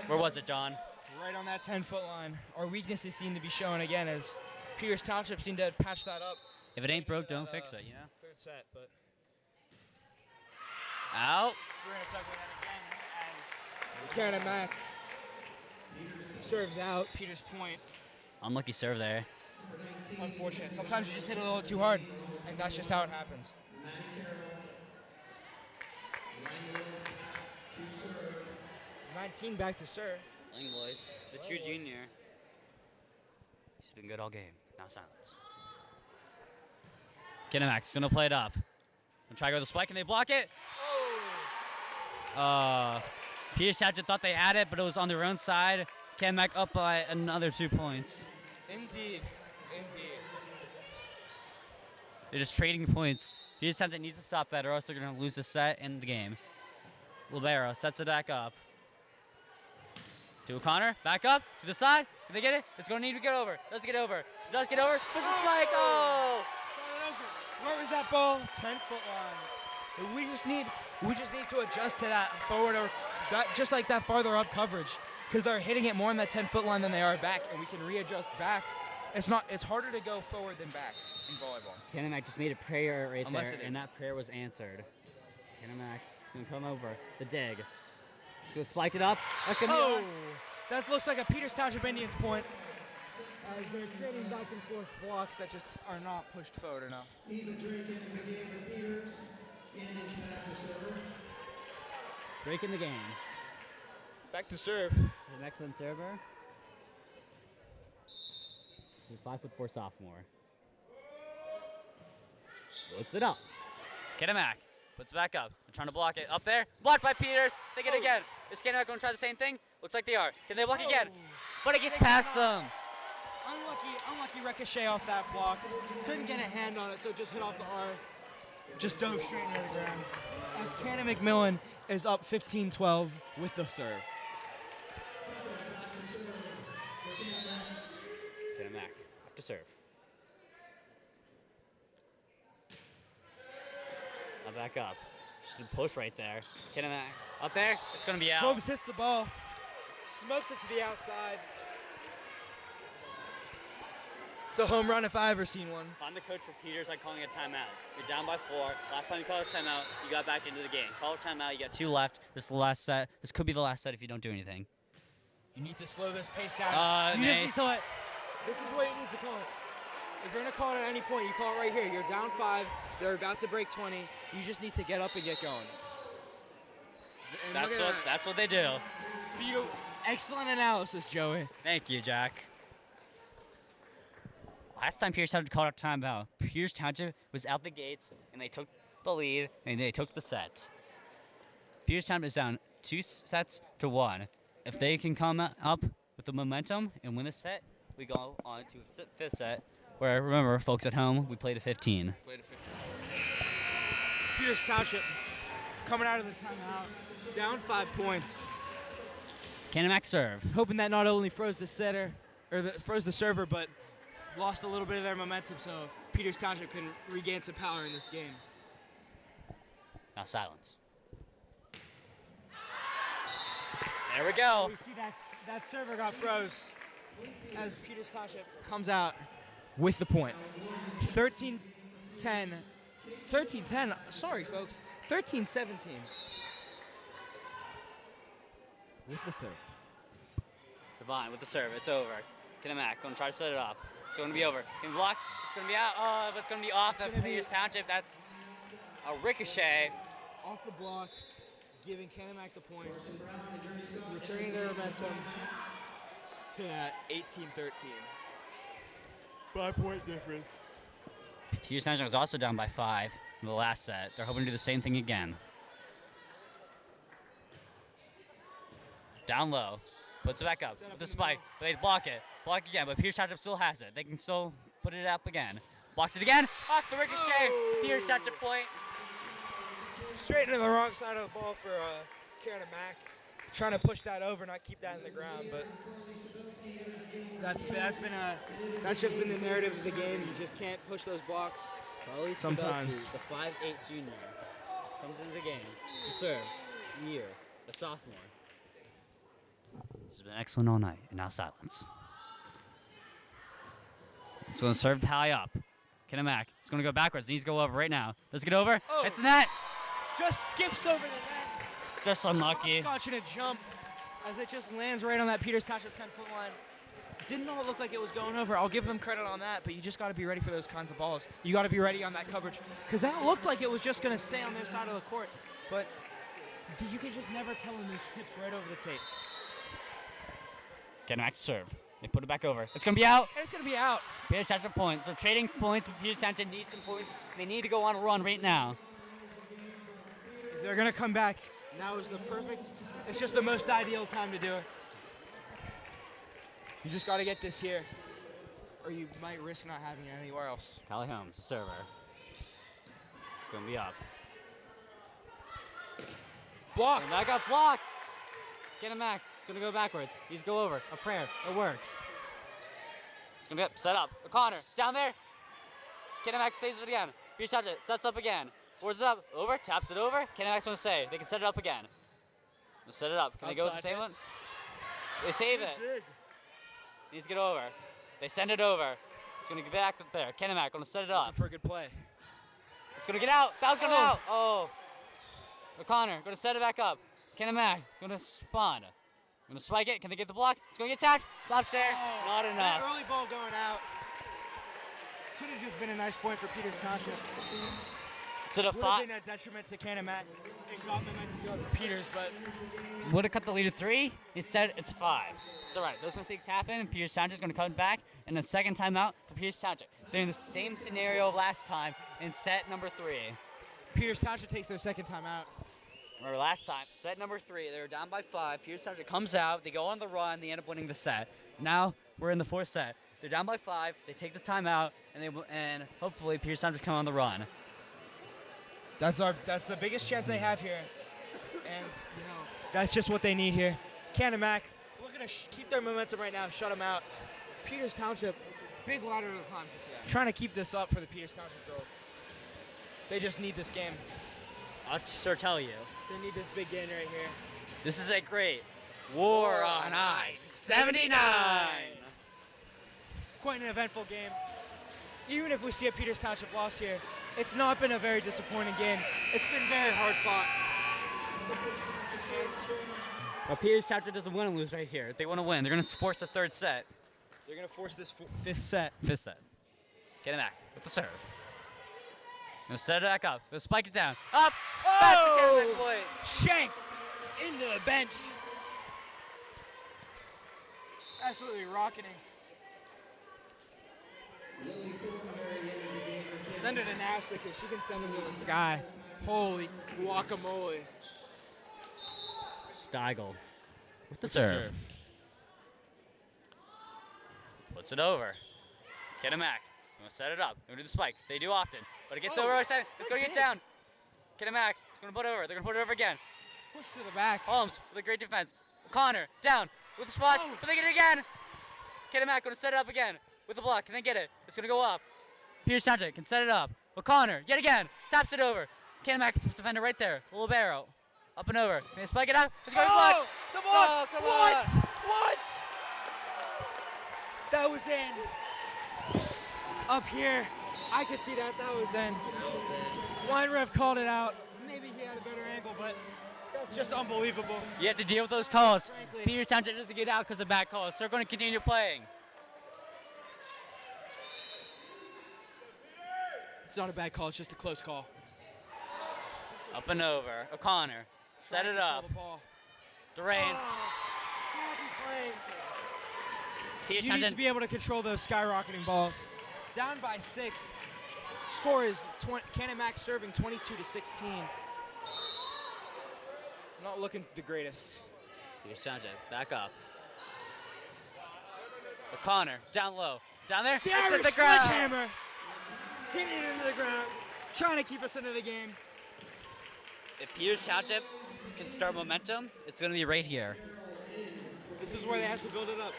Where was it, John? Right on that 10-foot line. Our weaknesses seem to be showing again as Peters Township seemed to patch that up. If it ain't broke, don't fix it, you know? Third set, but... Out. We're going to talk about that again as Canon-McMillan serves out. Peters point. Unlucky serve there. Unfortunate. Sometimes you just hit a little too hard, and that's just how it happens. 19 back to serve. Ling boys. The true junior. She's been good all game. Now silence. Canon-McMillan's going to play it up. And try to go with the spike, and they block it. Peters Township thought they had it, but it was on their own side. Canon-McMillan up by another 2 points. Indeed. They're just trading points. Peters Township needs to stop that, or else they're going to lose the set and the game. Libero sets it back up. To O'Connor, back up, to the side. Can they get it? It's going to need to get over. Does it get over? Does get over? Puts a spike. Oh! Where was that ball? 10-foot line. We just need to adjust to that forward or that, just like that farther up coverage, because they're hitting it more on that 10-foot line than they are back, and we can readjust back. It's harder to go forward than back in volleyball. Canon-Mac just made a prayer right Unless there, it and that prayer was answered. Canon-Mac gonna come over the dig. He's gonna spike it up. That's gonna be on. That looks like a Peters Township Indians point. As they're trading back and forth blocks that just are not pushed forward enough. Even Drake enters the game for Peters. Indians back to serve. Break in the game. Back to serve. This is an excellent server. This is a 5'4" sophomore. Puts it up. Canon-Mac puts it back up. They're trying to block it. Up there. Blocked by Peters. They get it again. Is Canon-Mac going to try the same thing? Looks like they are. Can they block again? But it gets past them. Unlucky ricochet off that block. Couldn't get a hand on it, so just hit off the R. Just dove straight into the ground. As Canon-McMillan is up 15-12 with the serve. Canon-Mac up to serve. Now back up. Just gonna push right there. Canon-Mac up there. It's gonna be out. Holmes hits the ball. Smokes it to the outside. It's a home run if I ever seen one. If I'm the coach for Peters, I'm calling a timeout. You're down by 4. Last time you called a timeout, you got back into the game. Call a timeout. You got 2 left. This is the last set. This could be the last set if you don't do anything. You need to slow this pace down. You nice. just need to let. This is what you need to call it. If you're gonna call it at any point, you call it right here. You're down 5. They're about to break 20. You just need to get up and get going. And That's what they do. Excellent analysis, Joey. Thank you, Jack. Last time Peters had to call a timeout, Peters Township was out the gates, and they took the lead, and they took the set. Peters Township is down 2 sets to 1. If they can come up with the momentum and win the set, we go on to the 5th set, where, remember, folks at home, we played a 15. Peters Township coming out of the timeout, down 5 points. Canon-Mac serve. Hoping that not only froze the setter, or froze the server, but lost a little bit of their momentum, so Peters Township can regain some power in this game. Now silence. There we go. We see that server got froze as Peters Township comes out with the point. 13-10. 13-10. Sorry, folks. 13-17. With the serve. Devine with the serve. It's over. Canon-Mac going to try to set it up. It's going to be over. Getting blocked. It's going to be out. But it's going to be off the Peters Township. That's a ricochet. Off the block, giving Canon-Mac the points, returning their momentum to 18-13. 5-point difference. Peters Township was also down by 5 in the last set. They're hoping to do the same thing again. Down low. Puts it back up with the spike. But they block it. Block again, but Peters Township still has it. They can still put it up again. Blocks it again. Off the ricochet. Peters Township point. Straight into the wrong side of the ball for Canon-Mac. Trying to push that over, not keep that in the ground, but that's just been the narrative of the game. You just can't push those blocks. Sometimes. The 5'8" junior comes into the game to serve. Year, a sophomore. This has been excellent all night, and now silence. He's going to serve high up. Canon-Mac. He's going to go backwards. He needs to go over right now. Let's get over. Oh. It's net. Just skips over the net. Just unlucky. Scotching a jump as it just lands right on that Peters Township 10-foot line. Didn't all look like it was going over. I'll give them credit on that, but you just got to be ready for those kinds of balls. You got to be ready on that coverage, because that looked like it was just going to stay on their side of the court, but you can just never tell in those tips right over the tape. Canon-Mac to serve. They put it back over. It's going to be out. And it's going to be out. Peters Township points. So trading points. Peters Township needs some points. They need to go on a run right now. If they're going to come back, now is the perfect, it's just the most ideal time to do it. You just got to get this here, or you might risk not having it anywhere else. Callie Holmes, server. It's going to be up. Blocked. And that got blocked. Canon-Mac is going to go backwards. He's go over. A prayer. It works. It's going to get set up. O'Connor, down there. Canon-Mac saves it again. Pierce taps it. Sets up again. Forces it up. Over. Taps it over. Canon-Mac's going to say. They can set it up again. They'll set it up. Can they go with the same one? They save it. Needs to get over. They send it over. It's going to get back up there. Canon-Mac going to set it up. For a good play. It's going to get out. That was going out. Oh. O'Connor going to set it back up. Canon-Mac going to spawn. Going to spike it. Can they get the block? It's going to get tapped. Left there. Not enough. That early ball going out. Should have just been a nice point for Peters Township. Instead of Would have been a detriment to Canon-Mac and got momentum to go to Peters, but would have cut the lead to 3. Instead, it's 5. It's all right. Those mistakes happen. Peters Township is going to come back, and the second timeout for Peters Township. They're in the same scenario last time in set number 3. Peters Township takes their second timeout. Remember last time, set number 3, they were down by 5. Peters Township comes out, they go on the run, they end up winning the set. Now we're in the 4th set. They're down by 5. They take this timeout, and hopefully Peters Township come on the run. That's the biggest chance they have here, and that's just what they need here. Canon-Mac looking to keep their momentum right now, shut them out. Peters Township, big ladder to the climb for today. Trying to keep this up for the Peters Township girls. They just need this game. I'll sure tell you. They need this big game right here. This is a great War on Ice 79. Quite an eventful game. Even if we see a Peters Township loss here, it's not been a very disappointing game. It's been very hard fought. Well, Peters Township doesn't want to lose right here. They want to win. They're going to force the 3rd set. They're going to force this 5th set. 5th set. Canon-Mac with the serve. Gonna set it back up. Gonna spike it down. Up! That's a Canon-Mac point. Shanked into the bench. Absolutely rocketing. Send her to NASA because she can send him to the sky. Holy guacamole. Steigel with the serve. Puts it over. Canon-Mac. Gonna set it up. Gonna do the spike. They do often. But it gets over. It's gonna get down. Canon-Mac is gonna put it over. They're gonna put it over again. Push to the back. Holmes with a great defense. O'Connor down with the spot. But they get it again. Canon-Mac gonna set it up again with the block. Can they get it? It's gonna go up. Peters Township can set it up. O'Connor yet again taps it over. Canon-Mac defender right there. Libero up and over. Can they spike it up? It's gonna be blocked. The block. Oh, come what? on. What? That was in. Up here, I could see that was in. Line ref called it out. Maybe he had a better angle, but that's just unbelievable. You have to deal with those calls. Frankly. Peters Township doesn't get out because of bad calls. So they're going to continue playing. It's not a bad call, it's just a close call. Up and over. O'Connor. Set it up. The ball. Durain. Sloppy play. Peters You need to Township. be able to control those skyrocketing balls. Down by 6. Score is Canon-Mac serving 22-16. Not looking the greatest. Peters Township. Back up. O'Connor. Down low. Down there. The It's at Irish the ground. sledgehammer. Hitting it into the ground. Trying to keep us into the game. If Peters Township can start momentum, it's going to be right here. This is where they have to build it up.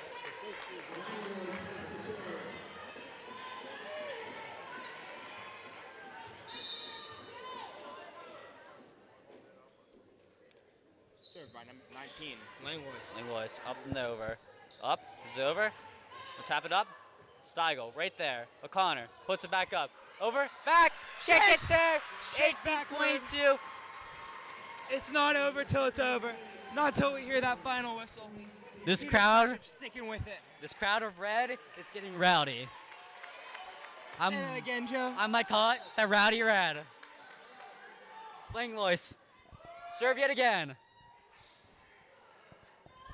Served by number 19, Langlois. Langlois up and over. Up. It's over. We'll tap it up. Steigel right there. O'Connor puts it back up. Over. Back. Kick it there. Shake backwards. 18-22. It's not over till it's over. Not till we hear that final whistle. This Peters crowd, Township sticking with it. this crowd of red is getting rowdy. Say that again, Joe. I might call it the rowdy red. Langlois. Serve yet again.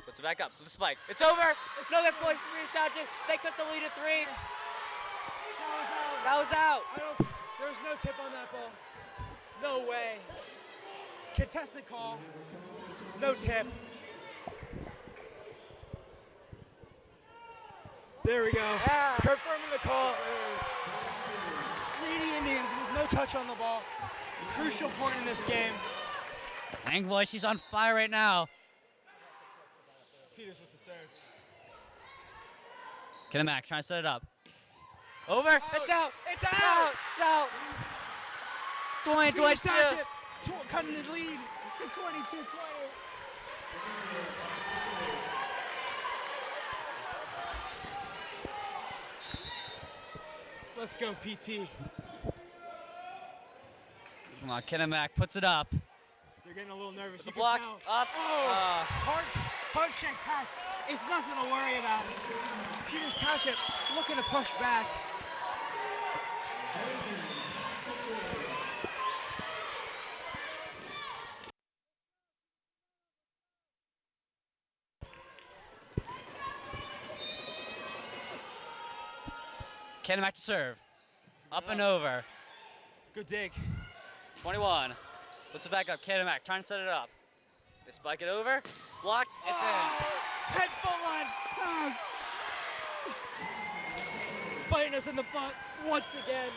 Puts it back up to the spike. It's over. Another point for Peters Township. They cut the lead to 3. That was out. There was no tip on that ball. No way. Contested call. No tip. There we go. Yeah. Confirming the call. Lady Indians with no touch on the ball. Crucial point in this game. Young boy, she's on fire right now. Peters with the serve. Canon-Mac trying to set it up. Over. It's out. It's out. It's out. 20, Peters 22. Township cutting the lead to 22-20. Let's go, PT. Come on, Canon-Mac puts it up. They're getting a little nervous. The You can block tell. up. Hard shake pass. It's nothing to worry about. Peters Township looking to push back. Canon-Mac to serve. Up and over. Good dig. 21. Puts it back up. Canon-Mac trying to set it up. They spike it over. Blocked. It's in. 10-foot line pass. Biting us in the butt once again.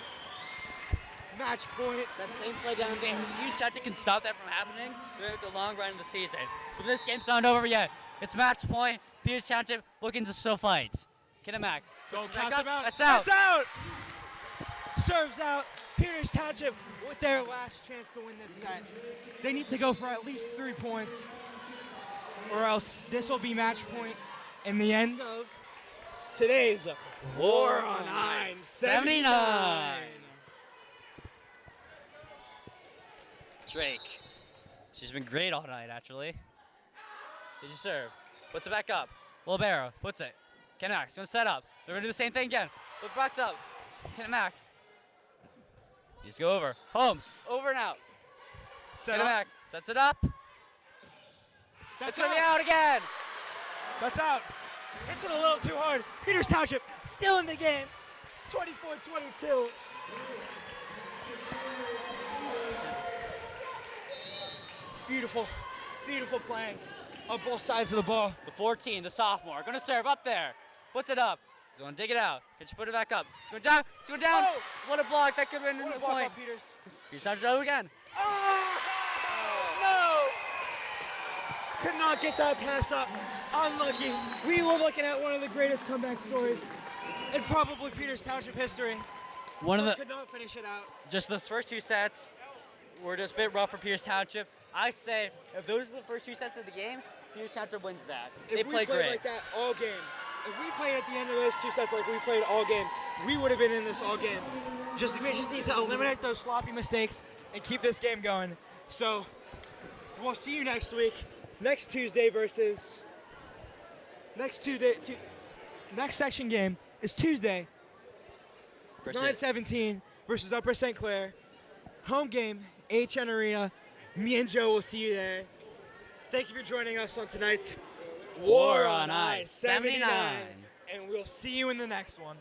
Match point. That same play down there. Huge shots that can stop that from happening during the long run of the season. But this game's not over yet. It's match point. Peters Township looking to still fight. Canon-Mac. Don't Back count up. them out. That's out. That's out. Serves out. Peters Township with their last chance to win this set. They need to go for at least 3 points, or else this will be match point in the end of today's War on Ice 79. Drake. She's been great all night, actually. Did you serve? Puts it back up. Libero puts it. Canon-Mac's gonna set up. They're gonna do the same thing again. Look, box up. Canon-Mac. Just go over. Holmes, over and out. Canon-Mac sets it up. That's It's gonna be out again. That's out. Hits it a little too hard. Peters Township still in the game. 24-22. Beautiful, beautiful playing on both sides of the ball. The 14, the sophomore, gonna serve up there. Puts it up. He's gonna dig it out. Can she put it back up? It's going down. It's going down. Oh! What a block. That could have been What a a block point. on Peters. Peters Township over again. No! Could not get that pass up. Unlucky. We were looking at one of the greatest comeback stories in probably Peters Township history. One of But the could not finish it out. just those first two sets were just a bit rough for Peters Township. I say if those are the first two sets of the game, Peters Township wins that. They If we played played great. like that all game, if we played at the end of those two sets like we played all game, we would have been in this all game. We just need to eliminate those sloppy mistakes and keep this game going. So we'll see you next week, next Tuesday versus next section game is Tuesday, Versus- 9/17 versus Upper St. Clair. Home game, HN Arena. Me and Joe will see you there. Thank you for joining us on tonight's War on Ice 79. And we'll see you in the next one.